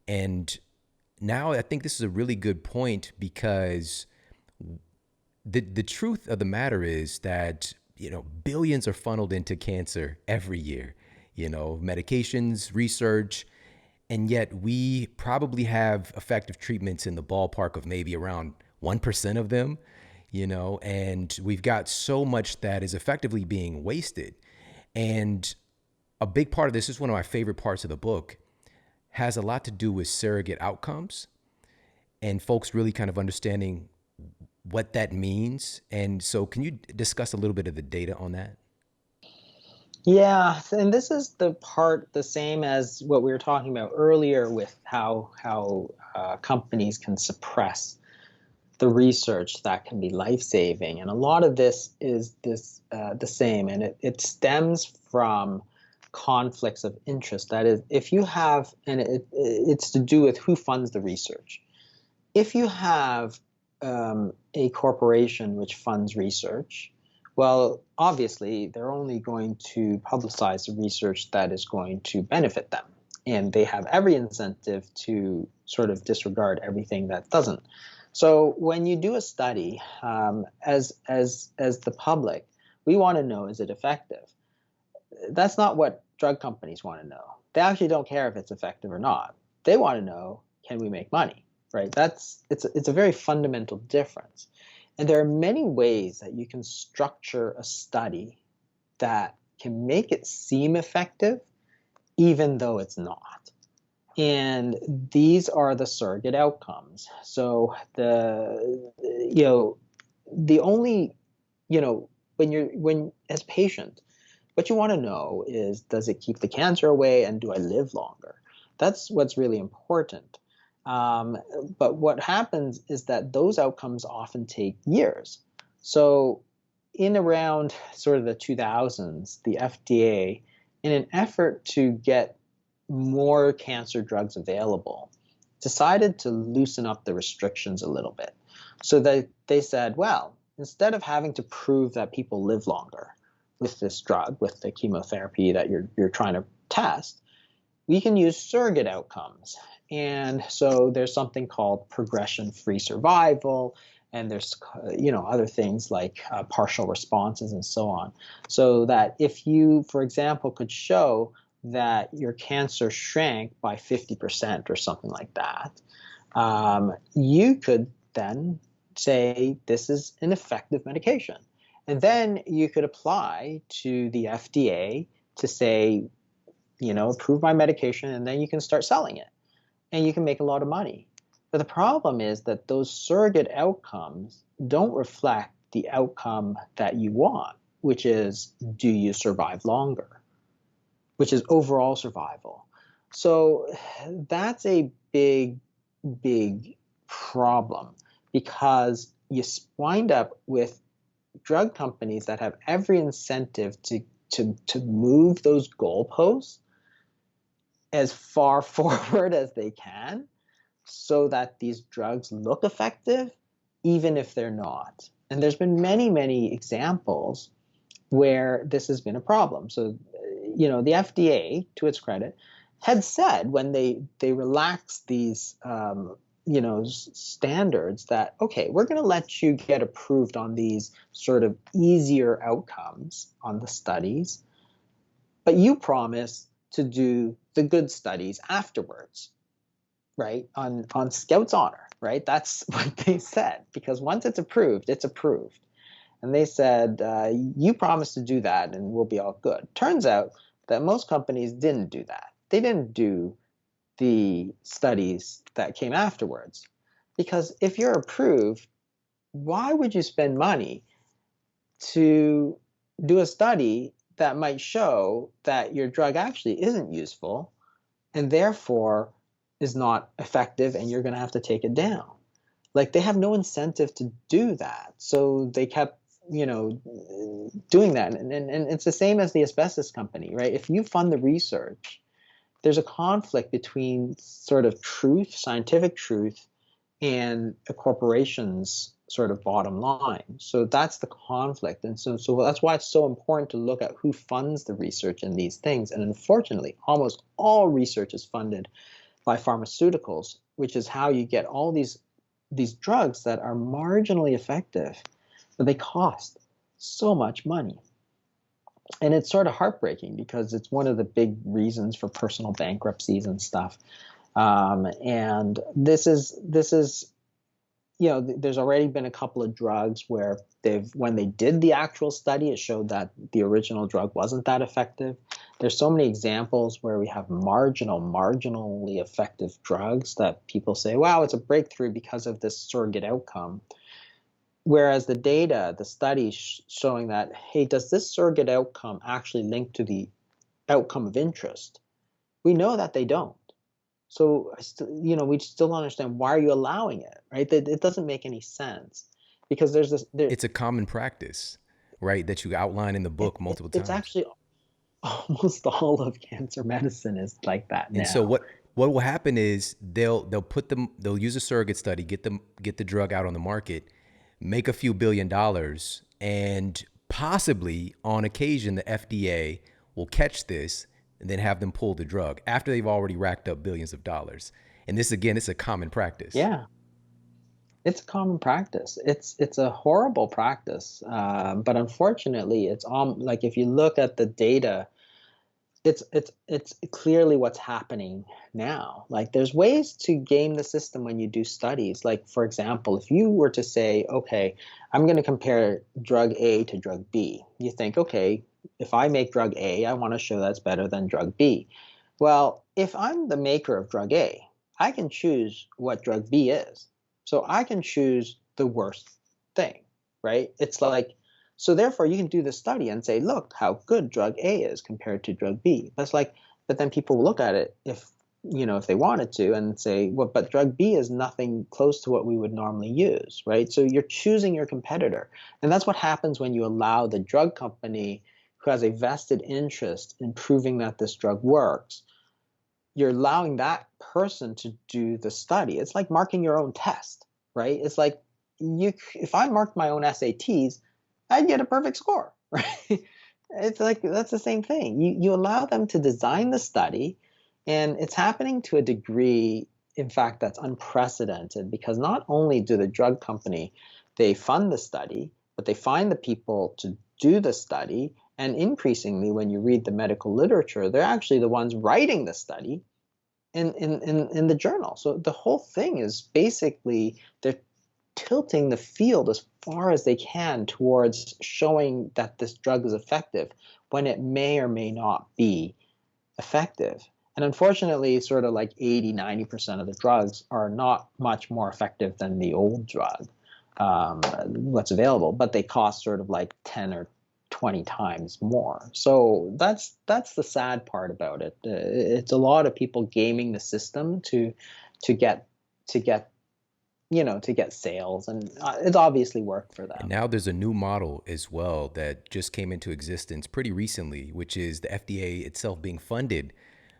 Speaker 2: And now I think this is a really good point, because the truth of the matter is that, billions are funneled into cancer every year, medications, research, and yet we probably have effective treatments in the ballpark of maybe around 1% of them, and we've got so much that is effectively being wasted. And a big part of this is one of my favorite parts of the book, has a lot to do with surrogate outcomes and folks really kind of understanding what that means. And so can you discuss a little bit of the data on that?
Speaker 1: Yeah, and this is the same as what we were talking about earlier with how companies can suppress the research that can be life-saving. And a lot of this is the same, and it stems from conflicts of interest. That is, if you have, and it's to do with who funds the research. If you have a corporation which funds research, well, obviously, they're only going to publicize the research that is going to benefit them. And they have every incentive to sort of disregard everything that doesn't. So when you do a study, as the public, we want to know, is it effective? That's not what drug companies want to know. They actually don't care if it's effective or not. They want to know, can we make money, right? It's a very fundamental difference. And there are many ways that you can structure a study that can make it seem effective, even though it's not. And these are the surrogate outcomes. So the only, when as patient, what you want to know is, does it keep the cancer away, and do I live longer? That's what's really important. But what happens is that those outcomes often take years. So in around sort of the 2000s, the FDA, in an effort to get more cancer drugs available, decided to loosen up the restrictions a little bit. So they said, well, instead of having to prove that people live longer with this drug, with the chemotherapy that you're trying to test, we can use surrogate outcomes. And so there's something called progression-free survival, and there's other things like partial responses and so on. So that if you, for example, could show that your cancer shrank by 50% or something like that, you could then say this is an effective medication. And then you could apply to the FDA to say, approve my medication, and then you can start selling it. And you can make a lot of money. But the problem is that those surrogate outcomes don't reflect the outcome that you want, which is, do you survive longer? Which is overall survival. So that's a big, big problem because you wind up with drug companies that have every incentive to move those goalposts as far forward as they can so that these drugs look effective, even if they're not. And there's been many, many examples where this has been a problem. So, the FDA, to its credit, had said when they relaxed these, standards that, okay, we're going to let you get approved on these sort of easier outcomes on the studies, but you promise to do the good studies afterwards, right? On Scout's honor, right? That's what they said, because once it's approved, it's approved. And they said, you promised to do that and we'll be all good. Turns out that most companies didn't do that. They didn't do the studies that came afterwards. Because if you're approved, why would you spend money to do a study that might show that your drug actually isn't useful and therefore is not effective and you're going to have to take it down? Like, they have no incentive to do that. So they kept doing that. And it's the same as the asbestos company, right? If you fund the research, there's a conflict between sort of truth, scientific truth, and a corporation's sort of bottom line. So that's the conflict. And so that's why it's so important to look at who funds the research in these things. And unfortunately, almost all research is funded by pharmaceuticals, which is how you get all these drugs that are marginally effective, but they cost so much money. And it's sort of heartbreaking because it's one of the big reasons for personal bankruptcies and stuff. And this is there's already been a couple of drugs where when they did the actual study, it showed that the original drug wasn't that effective. There's so many examples where we have marginally effective drugs that people say, wow, it's a breakthrough because of this surrogate outcome. Whereas the data, the studies showing that, hey, does this surrogate outcome actually link to the outcome of interest? We know that they don't. So, we still don't understand, why are you allowing it, right? It doesn't make any sense because there's this.
Speaker 2: It's a common practice, right? That you outline in the book multiple
Speaker 1: It's
Speaker 2: times.
Speaker 1: actually almost all of cancer medicine is like that
Speaker 2: And so
Speaker 1: now.
Speaker 2: what will happen is they'll use a surrogate study, get the drug out on the market, make a few $1 billion, and possibly on occasion the FDA will catch this and then have them pull the drug after they've already racked up billions of dollars. And this, again, it's a common practice.
Speaker 1: Yeah, it's a common practice. It's a horrible practice, but unfortunately, it's all like, if you look at the data, it's clearly what's happening now. Like, there's ways to game the system when you do studies. Like, for example, if you were to say, okay, I'm going to compare drug A to drug B, you think, okay, if I make drug A, I want to show that's better than drug B. Well, if I'm the maker of drug A, I can choose what drug B is. So I can choose the worst thing, right? It's like, so therefore you can do the study and say, look how good drug A is compared to drug B. That's like, but then people will look at it if they wanted to and say, well, but drug B is nothing close to what we would normally use, right? So you're choosing your competitor. And that's what happens when you allow the drug company who has a vested interest in proving that this drug works. You're allowing that person to do the study. It's like marking your own test, right? It's like, if I marked my own SATs, I'd get a perfect score, right? It's like, that's the same thing. You allow them to design the study, and it's happening to a degree, in fact, that's unprecedented, because not only do the drug company, they fund the study, but they find the people to do the study. And increasingly, when you read the medical literature, they're actually the ones writing the study in the journal. So the whole thing is basically, they're tilting the field as far as they can towards showing that this drug is effective when it may or may not be effective. And unfortunately, sort of like 80, 90% of the drugs are not much more effective than the old drug, what's available, but they cost sort of like 10 or 20 times more. So that's the sad part about it. It's a lot of people gaming the system to get to get to get sales, and it's obviously worked for
Speaker 2: And
Speaker 1: them.
Speaker 2: now there's a new model as well that just came into existence pretty recently, which is the FDA itself being funded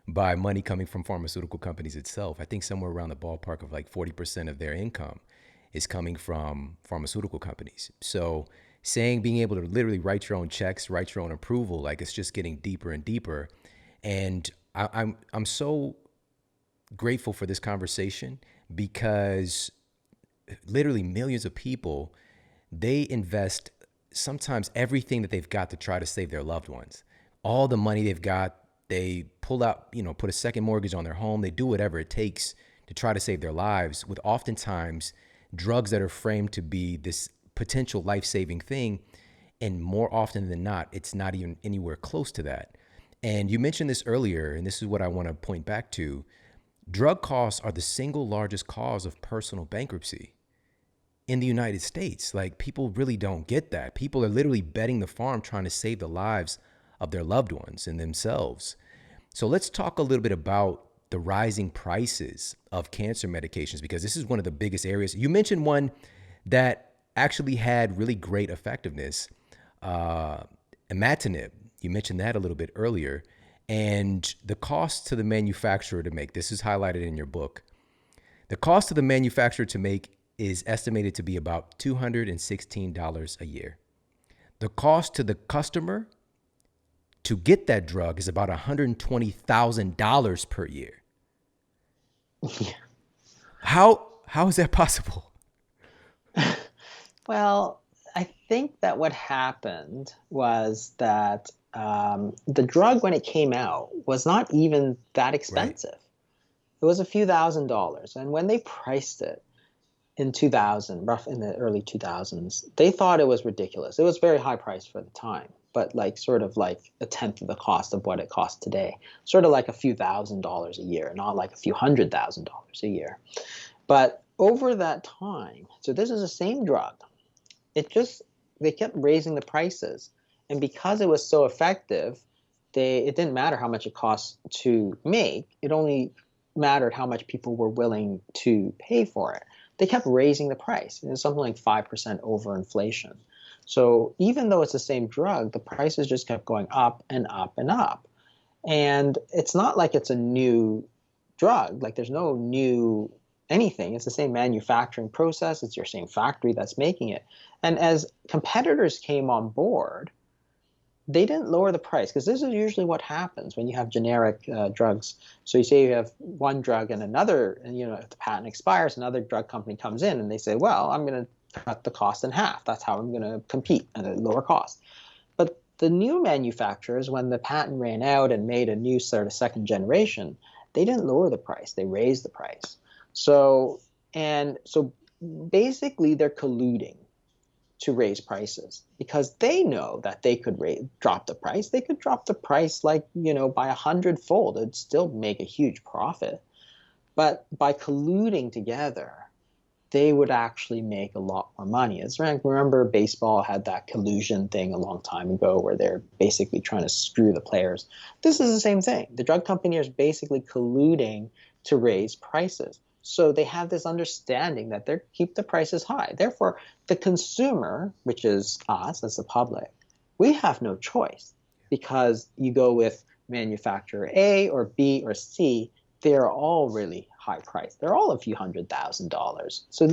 Speaker 2: by money coming from pharmaceutical companies itself. I think somewhere around the ballpark of like 40% of their income is coming from pharmaceutical companies. So saying being able to literally write your own checks, write your own approval, like it's just getting deeper and deeper. And I'm so grateful for this conversation because literally millions of people, they invest sometimes everything that they've got to try to save their loved ones. All the money they've got, they pull out, put a second mortgage on their home. They do whatever it takes to try to save their lives with oftentimes drugs that are framed to be this potential life-saving thing. And more often than not, it's not even anywhere close to that. And you mentioned this earlier, and this is what I want to point back to. Drug costs are the single largest cause of personal bankruptcy in the United States. Like, people really don't get that. People are literally betting the farm trying to save the lives of their loved ones and themselves. So let's talk a little bit about the rising prices of cancer medications, because this is one of the biggest areas. You mentioned one that actually had really great effectiveness, imatinib. You mentioned that a little bit earlier. And the cost to the manufacturer to make, this is highlighted in your book, the cost to the manufacturer to make is estimated to be about $216 a year. The cost to the customer to get that drug is about $120,000 per year. How is that possible?
Speaker 1: Well, I think that what happened was that the drug, when it came out, was not even that
Speaker 2: Right.
Speaker 1: expensive. It was a few $1,000s. And when they priced it in 2000, rough in the early 2000s, they thought it was ridiculous. It was very high price for the time, but like sort of like a tenth of the cost of what it costs today. Sort of like a few $1,000s a year, not like a few $100,000 a year. But over that time, so this is the same drug. It just they kept raising the prices, and because it was so effective, it didn't matter how much it cost to make. It only mattered how much people were willing to pay for it. They kept raising the price. It was something like 5% over inflation. So even though it's the same drug, the prices just kept going up and up and up. And it's not like it's a new drug. Like, there's no new anything. It's the same manufacturing process. It's your same factory that's making it. And as competitors came on board, they didn't lower the price, because this is usually what happens when you have generic drugs. So you say you have one drug and another, and if the patent expires, another drug company comes in and they say, well, I'm going to cut the cost in half. That's how I'm going to compete at a lower cost. But the new manufacturers, when the patent ran out and made a new sort of second generation, they didn't lower the price. They raised the price. So basically they're colluding to raise prices, because they know that they could drop the price. They could drop the price like, by 100-fold. It'd still make a huge profit. But by colluding together, they would actually make a lot more money. Remember, baseball had that collusion thing a long time ago where they're basically trying to screw the players. This is the same thing. The drug company is basically colluding to raise prices. So they have this understanding that they keep the prices high. Therefore, the consumer, which is us as the public, we have no choice, because you go with manufacturer A or B or C, they're all really high priced. They're all a few $100,000. So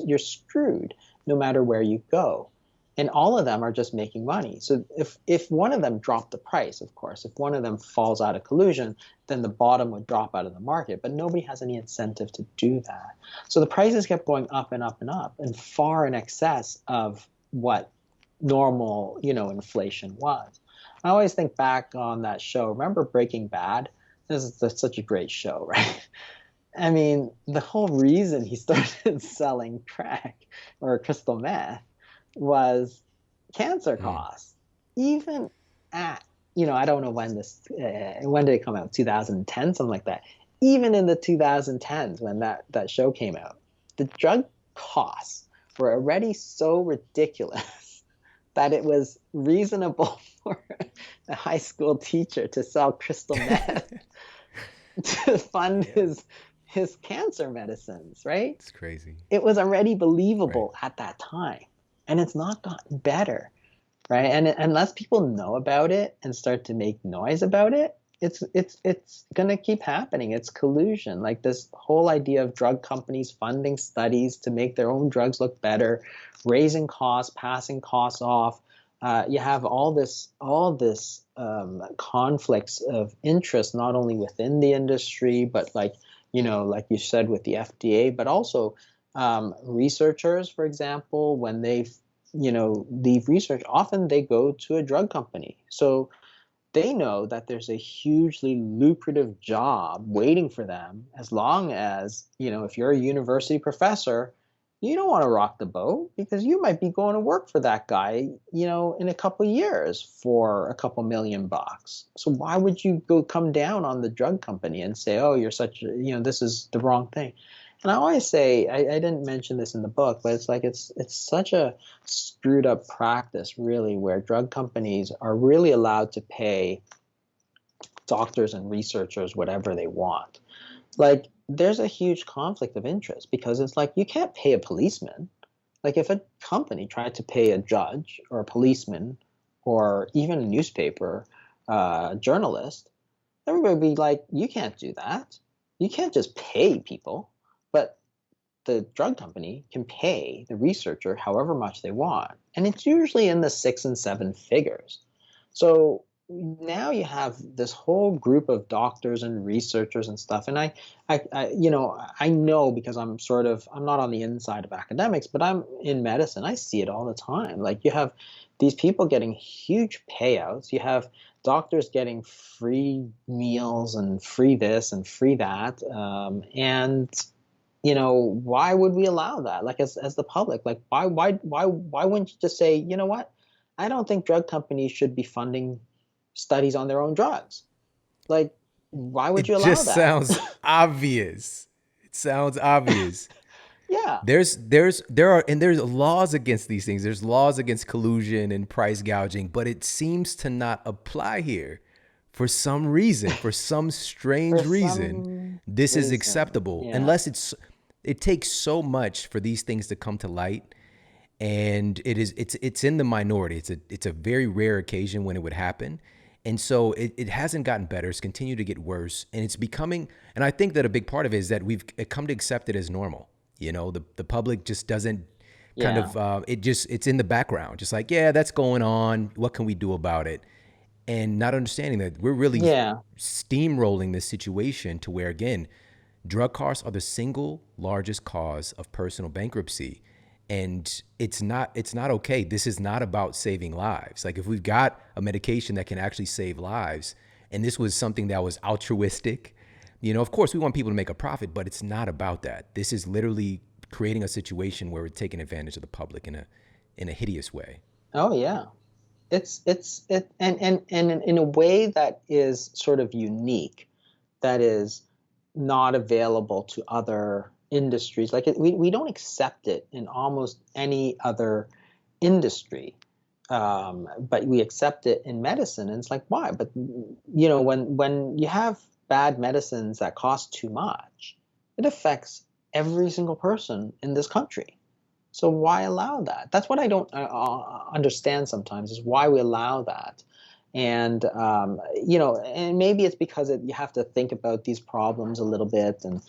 Speaker 1: you're screwed no matter where you go. And all of them are just making money. So if one of them dropped the price, of course, if one of them falls out of collusion, then the bottom would drop out of the market. But nobody has any incentive to do that. So the prices kept going up and up and up, and far in excess of what normal, inflation was. I always think back on that show. Remember Breaking Bad? That's such a great show, right? I mean, the whole reason he started selling crack or crystal meth was cancer
Speaker 2: Mm.
Speaker 1: costs. Even at I don't know when did it come out? 2010, something like that. Even in the 2010s, when that show came out, the drug costs were already so ridiculous that it was reasonable for a high school teacher to sell crystal meth to fund
Speaker 2: Yeah.
Speaker 1: his cancer medicines, right?
Speaker 2: It's crazy.
Speaker 1: It was already
Speaker 2: Right.
Speaker 1: believable at that time, and it's not gotten better, right? And unless people know about it and start to make noise about it, it's going to keep happening. It's collusion. Like this whole idea of drug companies funding studies to make their own drugs look better, raising costs, passing costs off. You have all this conflicts of interest, not only within the industry, but like you said with the FDA, but also researchers, for example, when they leave research, often they go to a drug company. So they know that there's a hugely lucrative job waiting for them as long as, if you're a university professor, you don't want to rock the boat because you might be going to work for that guy, in a couple of years for a couple $1 million. So why would you go come down on the drug company and say, oh, you're such, this is the wrong thing? And I always say, I didn't mention this in the book, but it's like it's such a screwed up practice, really, where drug companies are really allowed to pay doctors and researchers whatever they want. Like, there's a huge conflict of interest because it's like you can't pay a policeman. Like, if a company tried to pay a judge or a policeman or even a newspaper journalist, everybody would be like, you can't do that. You can't just pay people. But the drug company can pay the researcher however much they want. And it's usually in the 6 and 7 figures. So now you have this whole group of doctors and researchers and stuff. And I know because I'm not on the inside of academics, but I'm in medicine. I see it all the time. Like you have these people getting huge payouts. You have doctors getting free meals and free this and free that. And why would we allow that? Like as the public, like why wouldn't you just say, you know what? I don't think drug companies should be funding studies on their own drugs. Like, why would
Speaker 2: It
Speaker 1: you allow
Speaker 2: just
Speaker 1: that?
Speaker 2: sounds obvious. It sounds obvious.
Speaker 1: Yeah,
Speaker 2: There's laws against these things. There's laws against collusion and price gouging, but it seems to not apply here. For some reason, for some
Speaker 1: for
Speaker 2: strange reason,
Speaker 1: some
Speaker 2: this is
Speaker 1: reason.
Speaker 2: acceptable.
Speaker 1: Yeah.
Speaker 2: Unless it takes so much for these things to come to light, and it's in the minority. It's a very rare occasion when it would happen. And so it hasn't gotten better. It's continued to get worse. And it's becoming, and I think that a big part of it is that we've come to accept it as normal. The public just doesn't kind
Speaker 1: Yeah.
Speaker 2: of, it's in the background. Just like, yeah, that's going on. What can we do about it? And not understanding that we're really
Speaker 1: Yeah.
Speaker 2: steamrolling this situation to where, again, drug costs are the single largest cause of personal bankruptcy. And it's not okay. This is not about saving lives. Like if we've got a medication that can actually save lives, and this was something that was altruistic, of course we want people to make a profit, but it's not about that. This is literally creating a situation where we're taking advantage of the public in a hideous way.
Speaker 1: Oh yeah. And in a way that is sort of unique, that is not available to other industries. Like we don't accept it in almost any other industry, but we accept it in medicine. And it's like, why? But when you have bad medicines that cost too much, it affects every single person in this country. So why allow that? That's what I don't understand sometimes is why we allow that. And and maybe it's because you have to think about these problems a little bit, and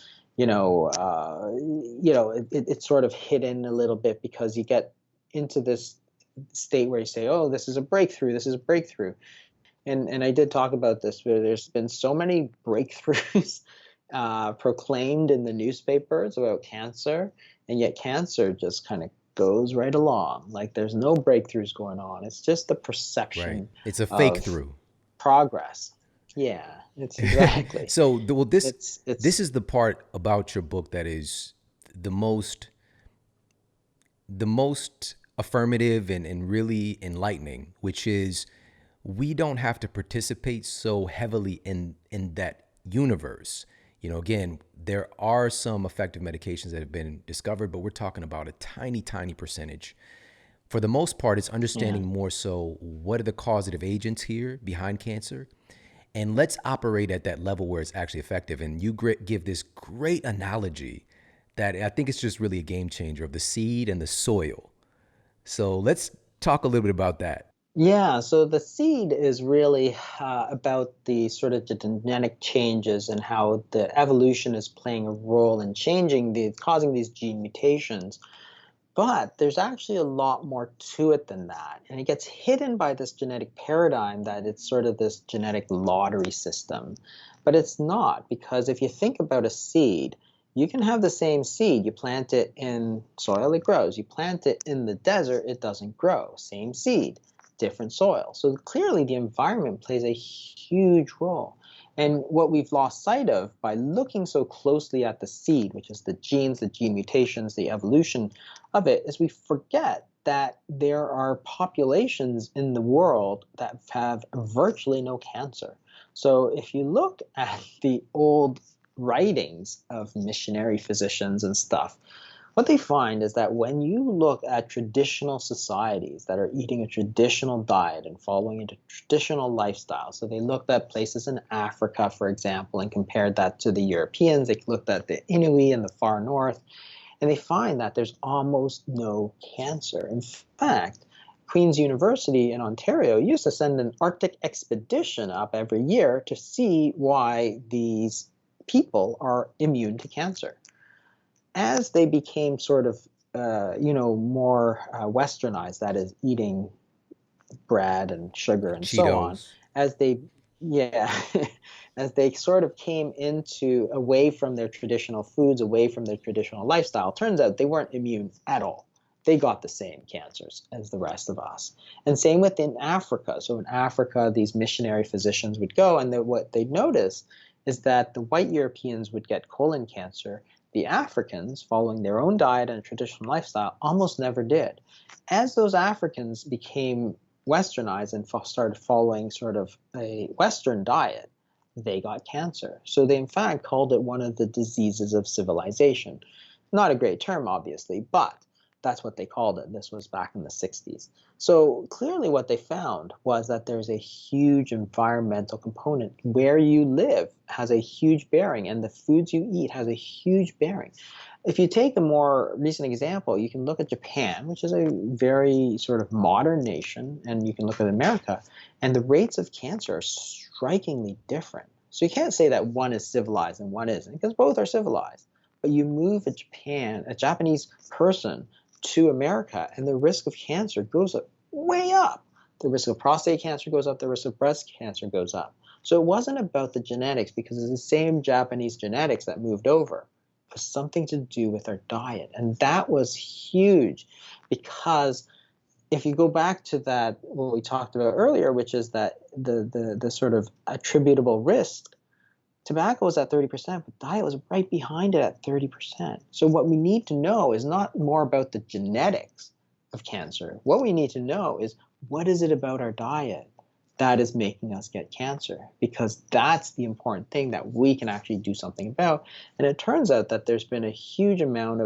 Speaker 1: it's sort of hidden a little bit because you get into this state where you say, oh, this is a breakthrough, this is a breakthrough. And I did talk about this, where there's been so many breakthroughs proclaimed in the newspapers about cancer, and yet cancer just kind of goes right along. Like there's no breakthroughs going on. It's just the
Speaker 2: Right.
Speaker 1: perception
Speaker 2: It's a fake
Speaker 1: of
Speaker 2: through.
Speaker 1: progress. Yeah, it's exactly.
Speaker 2: So well, this
Speaker 1: It's
Speaker 2: is the part about your book that is the most the most affirmative and really enlightening, which is we don't have to participate so heavily in that universe. You know, again, there are some effective medications that have been discovered, but we're talking about a tiny, tiny percentage. For the most part, it's
Speaker 1: Yeah.
Speaker 2: understanding more so what are the causative agents here behind cancer, and let's operate at that level where it's actually effective. And you give this great analogy that I think it's just really a game changer of the seed and the soil. So let's talk a little bit about that.
Speaker 1: Yeah, so the seed is really about the sort of the genetic changes and how the evolution is playing a role in changing causing these gene mutations. But there's actually a lot more to it than that. And it gets hidden by this genetic paradigm that it's sort of this genetic lottery system. But it's not, because if you think about a seed, you can have the same seed. You plant it in soil, it grows. You plant it in the desert, it doesn't grow. Same seed, different soil. So clearly the environment plays a huge role. And what we've lost sight of by looking so closely at the seed, which is the genes, the gene mutations, the evolution of it, is we forget that there are populations in the world that have virtually no cancer. So if you look at the old writings of missionary physicians and stuff, what they find is that when you look at traditional societies that are eating a traditional diet and following a traditional lifestyle, so they looked at places in Africa, for example, and compared that to the Europeans, they looked at the Inuit in the far north, and they find that there's almost no cancer. In fact, Queen's University in Ontario used to send an Arctic expedition up every year to see why these people are immune to cancer. As they became sort of, more westernized, that is, eating bread and sugar and so on,
Speaker 2: Cheetos.
Speaker 1: as they, yeah, as they sort of came into away from their traditional foods, away from their traditional lifestyle, turns out they weren't immune at all. They got the same cancers as the rest of us. And same within Africa. So in Africa, these missionary physicians would go, and what they'd notice is that the white Europeans would get colon cancer. The Africans, following their own diet and traditional lifestyle, almost never did. As those Africans became westernized and started following sort of a Western diet, they got cancer. So they, in fact, called it one of the diseases of civilization. Not a great term, obviously, but that's what they called it. This was back in the 60s. So clearly what they found was that there's a huge environmental component. Where you live has a huge bearing, and the foods you eat has a huge bearing. If you take a more recent example, you can look at Japan, which is a very sort of modern nation, and you can look at America, and the rates of cancer are strikingly different. So you can't say that one is civilized and one isn't, because both are civilized. But you move a Japanese person to America, and the risk of cancer goes up, way up. The risk of prostate cancer goes up, the risk of breast cancer goes up. So it wasn't about the genetics, because it's the same Japanese genetics that moved over. It was something to do with our diet. And that was huge, because if you go back to that, what we talked about earlier, which is that the sort of attributable risk, tobacco was at 30%, but diet was right behind it at 30%. So what we need to know is not more about the genetics of cancer. What we need to know is, what is it about our diet that is making us get cancer? Because that's the important thing that we can actually do something about. And it turns out that there's been a huge amount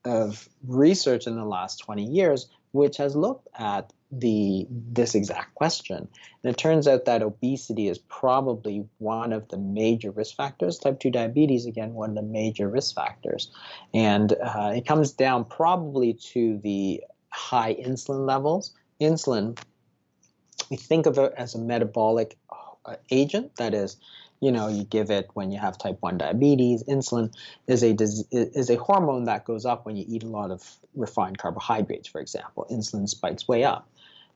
Speaker 1: of research in the last 20 years which has looked at this exact question. And it turns out that obesity is probably one of the major risk factors. Type 2 diabetes, again, one of the major risk factors. And it comes down probably to the high insulin levels. Insulin, we think of it as a metabolic agent. That is, you give it when you have type 1 diabetes. Insulin is a hormone that goes up when you eat a lot of refined carbohydrates, for example. Insulin spikes way up.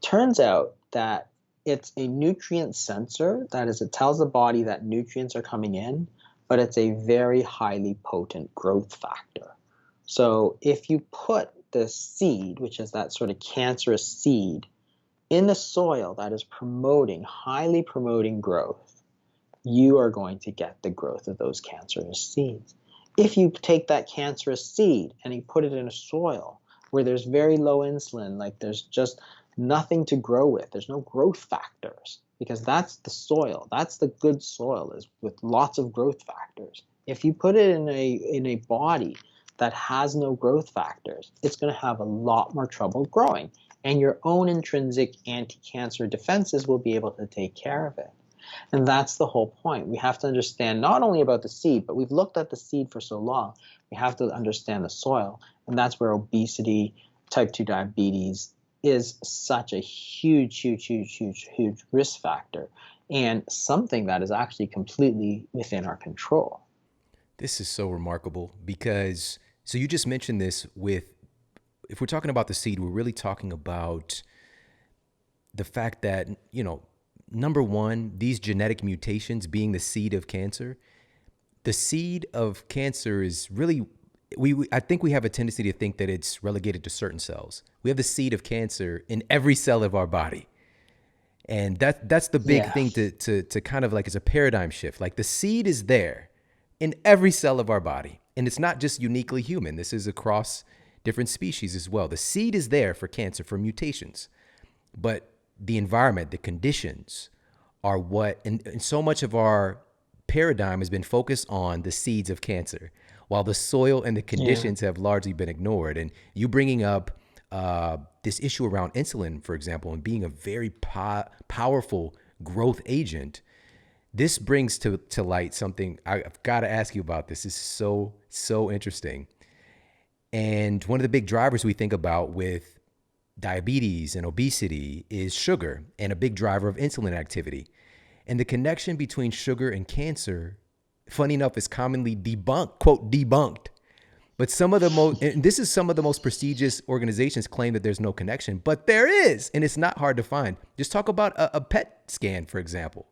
Speaker 1: Turns out that it's a nutrient sensor. That is, it tells the body that nutrients are coming in, but it's a very highly potent growth factor. So if you put the seed, which is that sort of cancerous seed, in the soil that is highly promoting growth, you are going to get the growth of those cancerous seeds. If you take that cancerous seed and you put it in a soil where there's very low insulin, like there's just nothing to grow with, there's no growth factors, because that's the soil. That's the good soil, is with lots of growth factors. If you put it in a body that has no growth factors, it's going to have a lot more trouble growing. And your own intrinsic anti-cancer defenses will be able to take care of it. And that's the whole point. We have to understand not only about the seed, but we've looked at the seed for so long. We have to understand the soil. And that's where obesity, type 2 diabetes is such a huge, huge, huge, huge, huge risk factor, and something that is actually completely within our control.
Speaker 2: This is so remarkable because, so you just mentioned this with, if we're talking about the seed, we're really talking about the fact that, number one, these genetic mutations being the seed of cancer, the seed of cancer is really, I think we have a tendency to think that it's relegated to certain cells. We have the seed of cancer in every cell of our body. And that's the big
Speaker 1: Yeah.
Speaker 2: thing to kind of like, it's a paradigm shift. Like the seed is there in every cell of our body. And it's not just uniquely human. This is across different species as well. The seed is there for cancer, for mutations. But the environment, the conditions are what, and so much of our paradigm has been focused on the seeds of cancer, while the soil and the
Speaker 1: Yeah.
Speaker 2: conditions have largely been ignored. And you bringing up this issue around insulin, for example, and being a very powerful growth agent, this brings to light something I've got to ask you about. This is so, so interesting. And one of the big drivers we think about with diabetes and obesity is sugar, and a big driver of insulin activity. And the connection between sugar and cancer, funny enough, is commonly debunked, quote, debunked. But some of the most, and this is some of the most prestigious organizations claim that there's no connection, but there is, and it's not hard to find. Just talk about a PET scan, for example.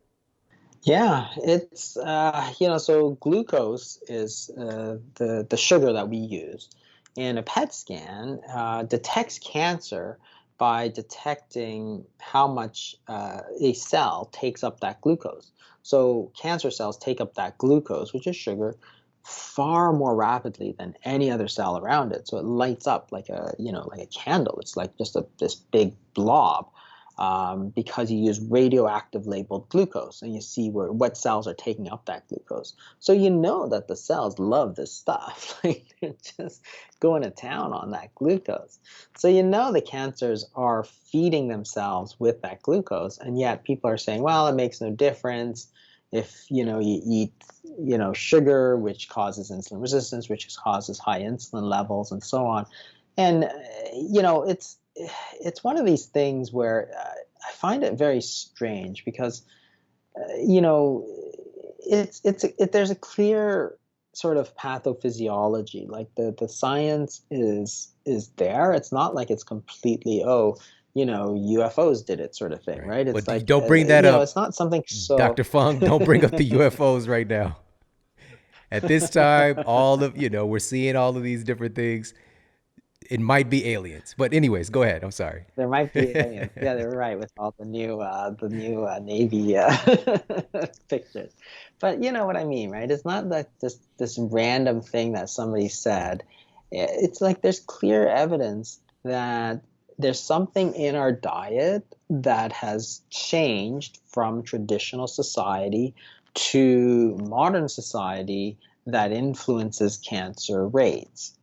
Speaker 1: Yeah, it's so glucose is the sugar that we use, and a PET scan detects cancer by detecting how much a cell takes up that glucose. So cancer cells take up that glucose, which is sugar, far more rapidly than any other cell around it. So it lights up like a candle. It's like just this big blob, because you use radioactive labeled glucose, and you see what cells are taking up that glucose. So you know that the cells love this stuff. Like they're just going to town on that glucose. So you know the cancers are feeding themselves with that glucose, and yet people are saying, well, it makes no difference if you eat sugar, which causes insulin resistance, which causes high insulin levels, and so on. And it's one of these things where I find it very strange because you know there's a clear sort of pathophysiology. Like the science is there. It's not like it's completely UFOs did it sort of thing,
Speaker 2: Right.
Speaker 1: right?
Speaker 2: Well,
Speaker 1: It's like
Speaker 2: don't bring that up,
Speaker 1: it's not something so.
Speaker 2: Dr. Fung. Don't bring up the UFOs right now. At this time, we're seeing all of these different things. It might be aliens. But anyways, go ahead. I'm sorry.
Speaker 1: There might be aliens. Yeah, they're right with all the new Navy pictures. But you know what I mean, right? It's not like this random thing that somebody said. It's like there's clear evidence that there's something in our diet that has changed from traditional society to modern society that influences cancer rates.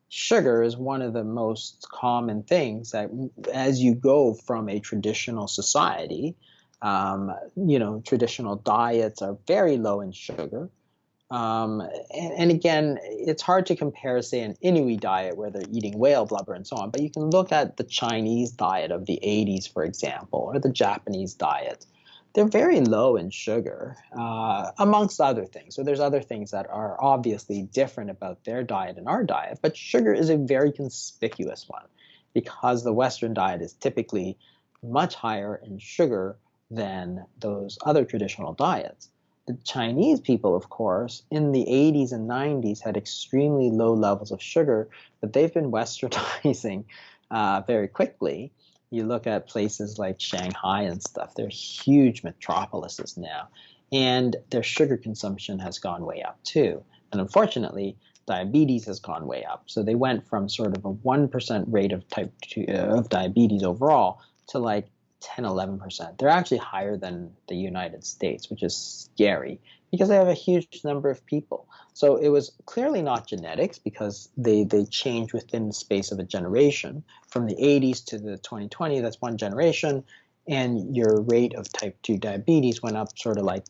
Speaker 1: Sugar is one of the most common things that, as you go from a traditional society, traditional diets are very low in sugar. And again, it's hard to compare, say, an Inuit diet where they're eating whale blubber and so on, but you can look at the Chinese diet of the 80s, for example, or the Japanese diet. They're very low in sugar, amongst other things. So there's other things that are obviously different about their diet and our diet, but sugar is a very conspicuous one because the Western diet is typically much higher in sugar than those other traditional diets. The Chinese people, of course, in the 80s and 90s had extremely low levels of sugar, but they've been westernizing very quickly. You look at places like Shanghai and stuff, they're huge metropolises now, and their sugar consumption has gone way up too. And unfortunately, diabetes has gone way up. So they went from sort of a 1% rate of type 2 of diabetes overall to like 10, 11%. They're actually higher than the United States, which is scary because they have a huge number of people. So it was clearly not genetics because they change within the space of a generation. From the 80s to the 2020, that's one generation, and your rate of type 2 diabetes went up sort of like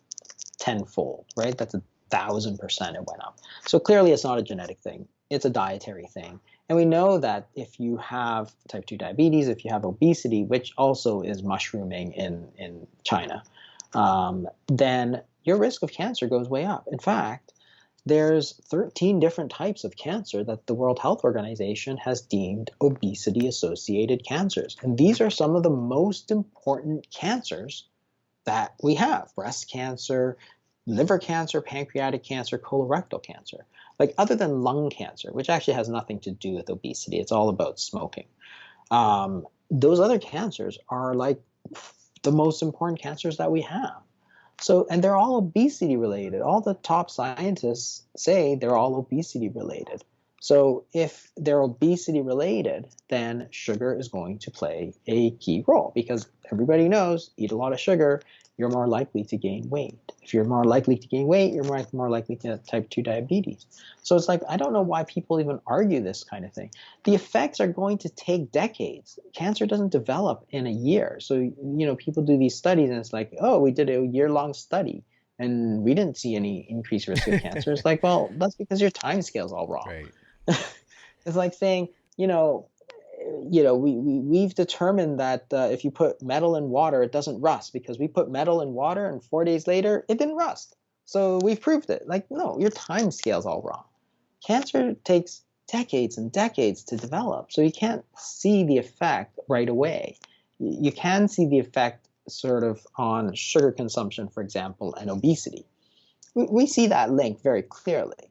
Speaker 1: tenfold, right? That's 1,000% it went up. So clearly it's not a genetic thing, it's a dietary thing. And we know that if you have type 2 diabetes, if you have obesity, which also is mushrooming in China, then your risk of cancer goes way up. In fact, there's 13 different types of cancer that the World Health Organization has deemed obesity-associated cancers. And these are some of the most important cancers that we have: breast cancer, liver cancer, pancreatic cancer, colorectal cancer. Like, other than lung cancer, which actually has nothing to do with obesity, it's all about smoking. Those other cancers are like the most important cancers that we have. So, and they're all obesity related. All the top scientists say they're all obesity related. So if they're obesity related, then sugar is going to play a key role because everybody knows, eat a lot of sugar, you're more likely to gain weight. If you're more likely to gain weight, you're more likely to have type 2 diabetes. So it's like, I don't know why people even argue this kind of thing. The effects are going to take decades. Cancer doesn't develop in a year. So, people do these studies and it's like, oh, we did a year-long study and we didn't see any increased risk of cancer. It's like, well, that's because your time scale's all wrong.
Speaker 2: Right.
Speaker 1: It's like saying, we've determined that if you put metal in water, it doesn't rust because we put metal in water and 4 days later, it didn't rust. So we've proved it. Like, no, your time scale's all wrong. Cancer takes decades and decades to develop. So you can't see the effect right away. You can see the effect sort of on sugar consumption, for example, and obesity. We see that link very clearly.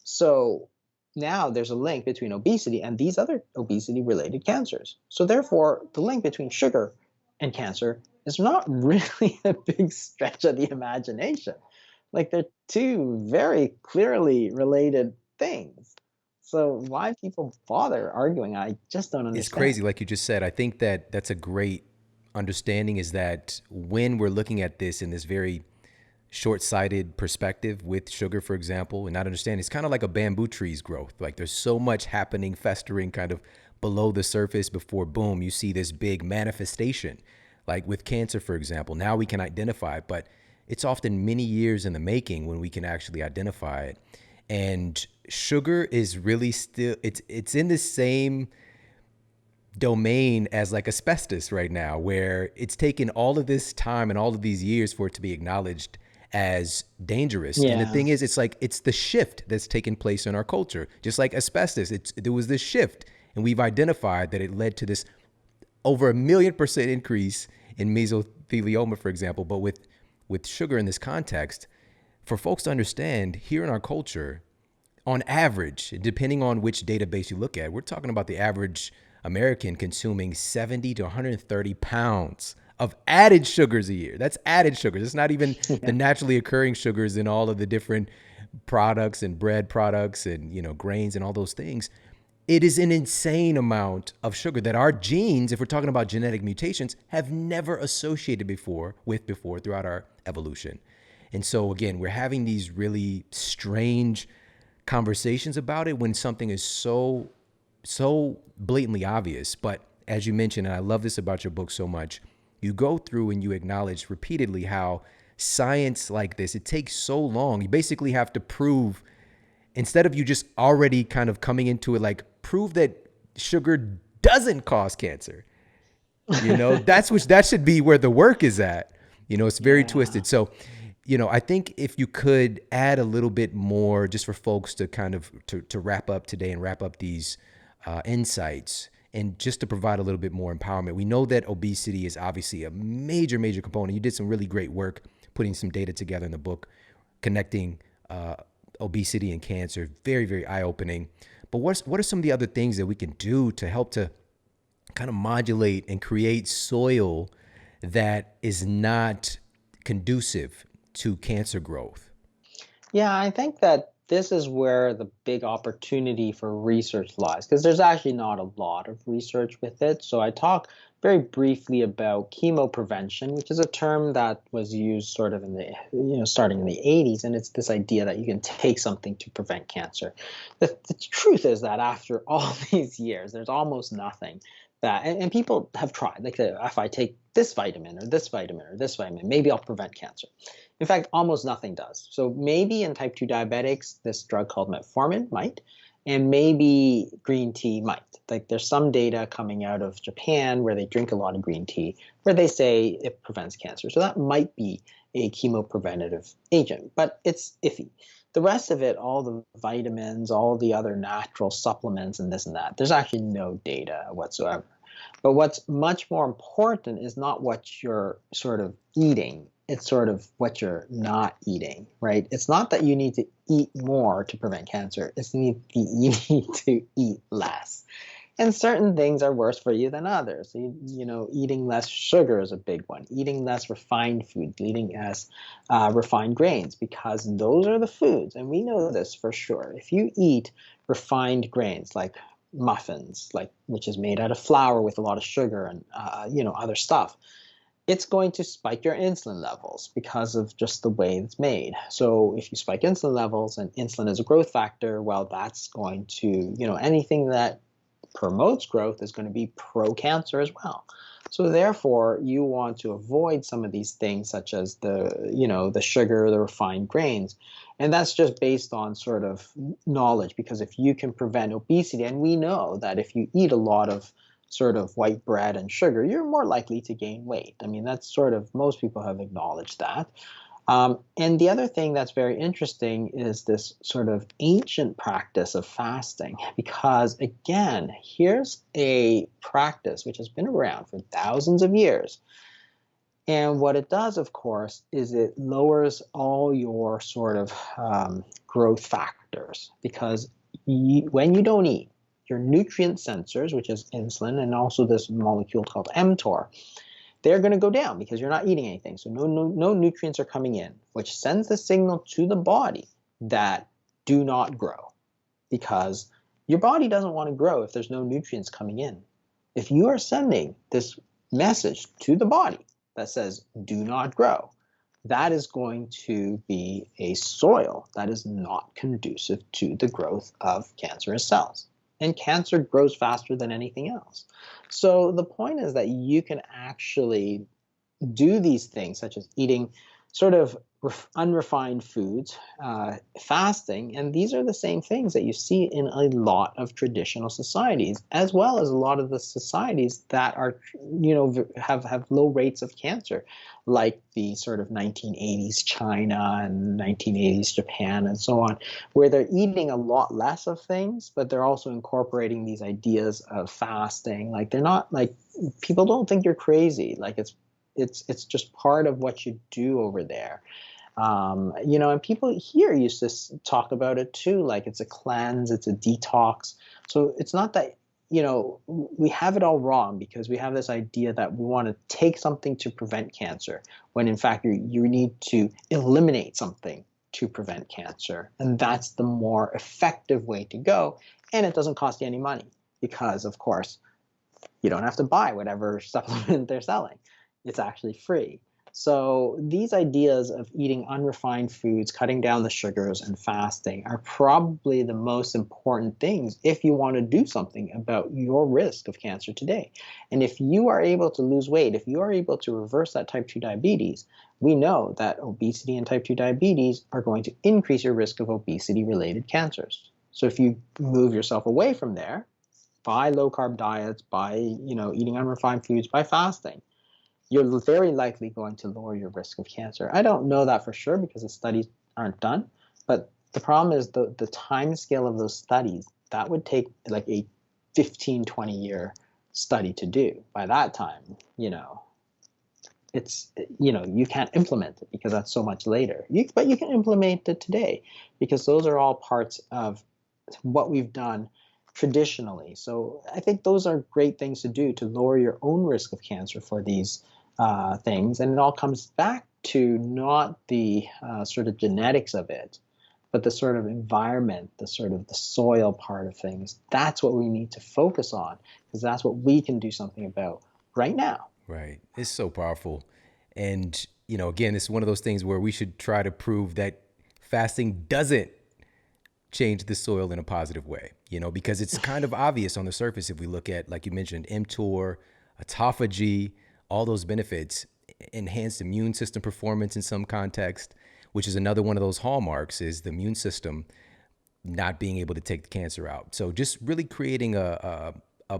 Speaker 1: So now there's a link between obesity and these other obesity-related cancers. So therefore, the link between sugar and cancer is not really a big stretch of the imagination. Like, they're two very clearly related things. So why people bother arguing, I just don't
Speaker 2: It's
Speaker 1: understand.
Speaker 2: crazy, like you just said. I think that that's a great understanding, is that when we're looking at this in this very short-sighted perspective with sugar, for example, and not understanding, it's kind of like a bamboo tree's growth. Like, there's so much happening, festering kind of below the surface before, boom, you see this big manifestation. Like with cancer, for example, now we can identify it, but it's often many years in the making when we can actually identify it. And sugar is really still, it's in the same domain as like asbestos right now, where it's taken all of this time and all of these years for it to be acknowledged as dangerous. And the
Speaker 1: Yeah.
Speaker 2: thing is, it's like, it's the shift that's taken place in our culture. Just like asbestos, there was this shift, and we've identified that it led to this over 1,000,000% increase in mesothelioma, for example. But with sugar in this context, for folks to understand, here in our culture, on average, depending on which database you look at, we're talking about the average American consuming 70 to 130 pounds of added sugars a year. That's added sugars. It's not even the naturally occurring sugars in all of the different products and bread products and, grains and all those things. It is an insane amount of sugar that our genes, if we're talking about genetic mutations, have never associated before throughout our evolution. And so again, we're having these really strange conversations about it when something is so blatantly obvious. But as you mentioned, and I love this about your book so much, you go through and you acknowledge repeatedly how science like this, it takes so long. You basically have to prove, instead of you just already kind of coming into it, like, prove that sugar doesn't cause cancer. That should be where the work is at. It's very twisted. So, I think if you could add a little bit more just for folks to kind of to wrap up today and wrap up these insights, and just to provide a little bit more empowerment. We know that obesity is obviously a major, major component. You did some really great work putting some data together in the book, connecting obesity and cancer. Very, very eye-opening. But what are some of the other things that we can do to help to kind of modulate and create soil that is not conducive to cancer growth?
Speaker 1: Yeah, I think that this is where the big opportunity for research lies, because there's actually not a lot of research with it. So I talk very briefly about chemoprevention, which is a term that was used sort of in the, starting in the 80s, and it's this idea that you can take something to prevent cancer. The truth is that after all these years, there's almost nothing that, and people have tried, like if I take this vitamin or this vitamin or this vitamin, maybe I'll prevent cancer. In fact, almost nothing does. So maybe in type 2 diabetics, this drug called metformin might, and maybe green tea might. Like there's some data coming out of Japan where they drink a lot of green tea where they say it prevents cancer. So that might be a chemopreventative agent, but it's iffy. The rest of it, all the vitamins, all the other natural supplements and this and that, there's actually no data whatsoever. But what's much more important is not what you're sort of eating, it's sort of what you're not eating, right? It's not that you need to eat more to prevent cancer, you need to eat less. And certain things are worse for you than others. Eating less sugar is a big one. Eating less refined food, eating less refined grains, because those are the foods, and we know this for sure. If you eat refined grains like muffins, like which is made out of flour with a lot of sugar and other stuff, it's going to spike your insulin levels because of just the way it's made. So if you spike insulin levels, and insulin is a growth factor, well, that's going to, anything that promotes growth is going to be pro-cancer as well. So therefore, you want to avoid some of these things such as the sugar, the refined grains. And that's just based on sort of knowledge, because if you can prevent obesity, and we know that if you eat a lot of sort of white bread and sugar, you're more likely to gain weight. I mean, that's sort of, most people have acknowledged that. And the other thing that's very interesting is this sort of ancient practice of fasting, because again, here's a practice which has been around for thousands of years. And what it does, of course, is it lowers all your sort of growth factors, because when you don't eat, your nutrient sensors, which is insulin, and also this molecule called mTOR, they're going to go down because you're not eating anything. So no nutrients are coming in, which sends the signal to the body that do not grow, because your body doesn't want to grow if there's no nutrients coming in. If you are sending this message to the body that says do not grow, that is going to be a soil that is not conducive to the growth of cancerous cells. And cancer grows faster than anything else. So the point is that you can actually do these things, such as eating sort of unrefined foods, fasting, and these are the same things that you see in a lot of traditional societies, as well as a lot of the societies that are, have low rates of cancer, like the sort of 1980s China and 1980s Japan and so on, where they're eating a lot less of things, but they're also incorporating these ideas of fasting. Like they're not like, people don't think you're crazy. Like it's just part of what you do over there. And people here used to talk about it too, like it's a cleanse, it's a detox. So it's not that, we have it all wrong, because we have this idea that we want to take something to prevent cancer, when in fact you need to eliminate something to prevent cancer. And that's the more effective way to go. And it doesn't cost you any money, because of course, you don't have to buy whatever supplement they're selling. It's actually free. So these ideas of eating unrefined foods, cutting down the sugars, and fasting are probably the most important things if you want to do something about your risk of cancer today. And if you are able to lose weight, if you are able to reverse that type 2 diabetes, we know that obesity and type 2 diabetes are going to increase your risk of obesity-related cancers. So if you move yourself away from there, by low-carb diets, by eating unrefined foods, by fasting, you're very likely going to lower your risk of cancer. I don't know that for sure because the studies aren't done, but the problem is the time scale of those studies, that would take like a 15, 20-year study to do. By that time, it's, you can't implement it because that's so much later. But you can implement it today, because those are all parts of what we've done traditionally. So I think those are great things to do to lower your own risk of cancer for these things. And it all comes back to not the sort of genetics of it, But the sort of environment, the sort of the soil part of things, that's what we need to focus on, because that's what we can do something about right now.
Speaker 2: Right. It's so powerful. And, again, it's one of those things where we should try to prove that fasting doesn't change the soil in a positive way, because it's kind of obvious on the surface if we look at, like you mentioned, mTOR, autophagy, all those benefits, enhanced immune system performance in some context, which is another one of those hallmarks, is the immune system not being able to take the cancer out. So just really creating a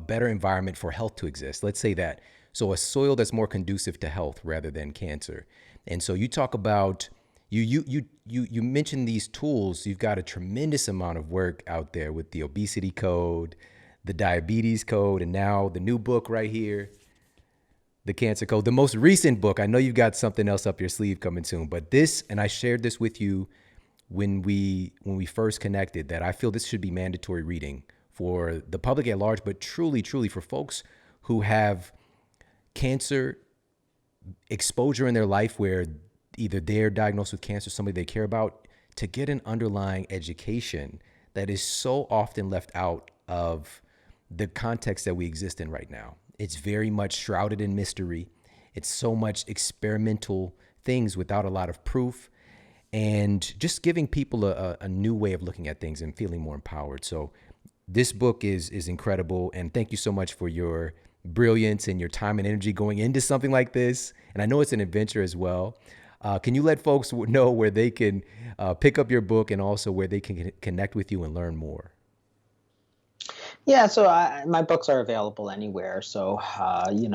Speaker 2: better environment for health to exist. Let's say that. So a soil that's more conducive to health rather than cancer. And so you talk about, you mentioned these tools. You've got a tremendous amount of work out there with the obesity code, the diabetes code, and now the new book right here, the cancer code. The most recent book, I know you've got something else up your sleeve coming soon, but this, and I shared this with you when we first connected, that I feel this should be mandatory reading for the public at large, but truly for folks who have cancer exposure in their life, where either they're diagnosed with cancer, somebody they care about, to get an underlying education that is so often left out of the context that we exist in right now. It's very much shrouded in mystery. It's so much experimental things without a lot of proof, and just giving people a new way of looking at things and feeling more empowered. So this book is incredible. And thank you so much for your brilliance and your time and energy going into something like this. And I know it's an adventure as well. Can you let folks know where they can pick up your book, and also where they can connect with you and learn more?
Speaker 1: Yeah, so my books are available anywhere, so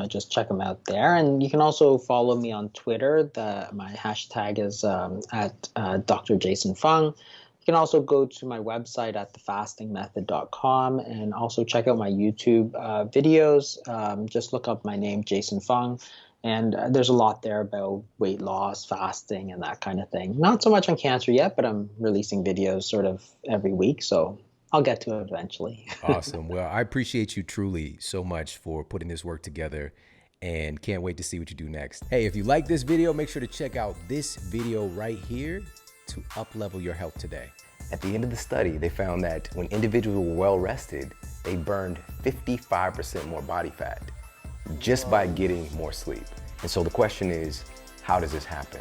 Speaker 1: just check them out there. And you can also follow me on Twitter. My hashtag is at Dr. Jason Fung. You can also go to my website at thefastingmethod.com, and also check out my YouTube videos. Just look up my name, Jason Fung, and there's a lot there about weight loss, fasting, and that kind of thing. Not so much on cancer yet, but I'm releasing videos sort of every week, so I'll get to it eventually.
Speaker 2: Awesome. Well, I appreciate you truly so much for putting this work together, and can't wait to see what you do next. Hey, if you like this video, make sure to check out this video right here to up-level your health today. At the end of the study, they found that when individuals were well rested, they burned 55% more body fat just by getting more sleep. And so the question is, how does this happen?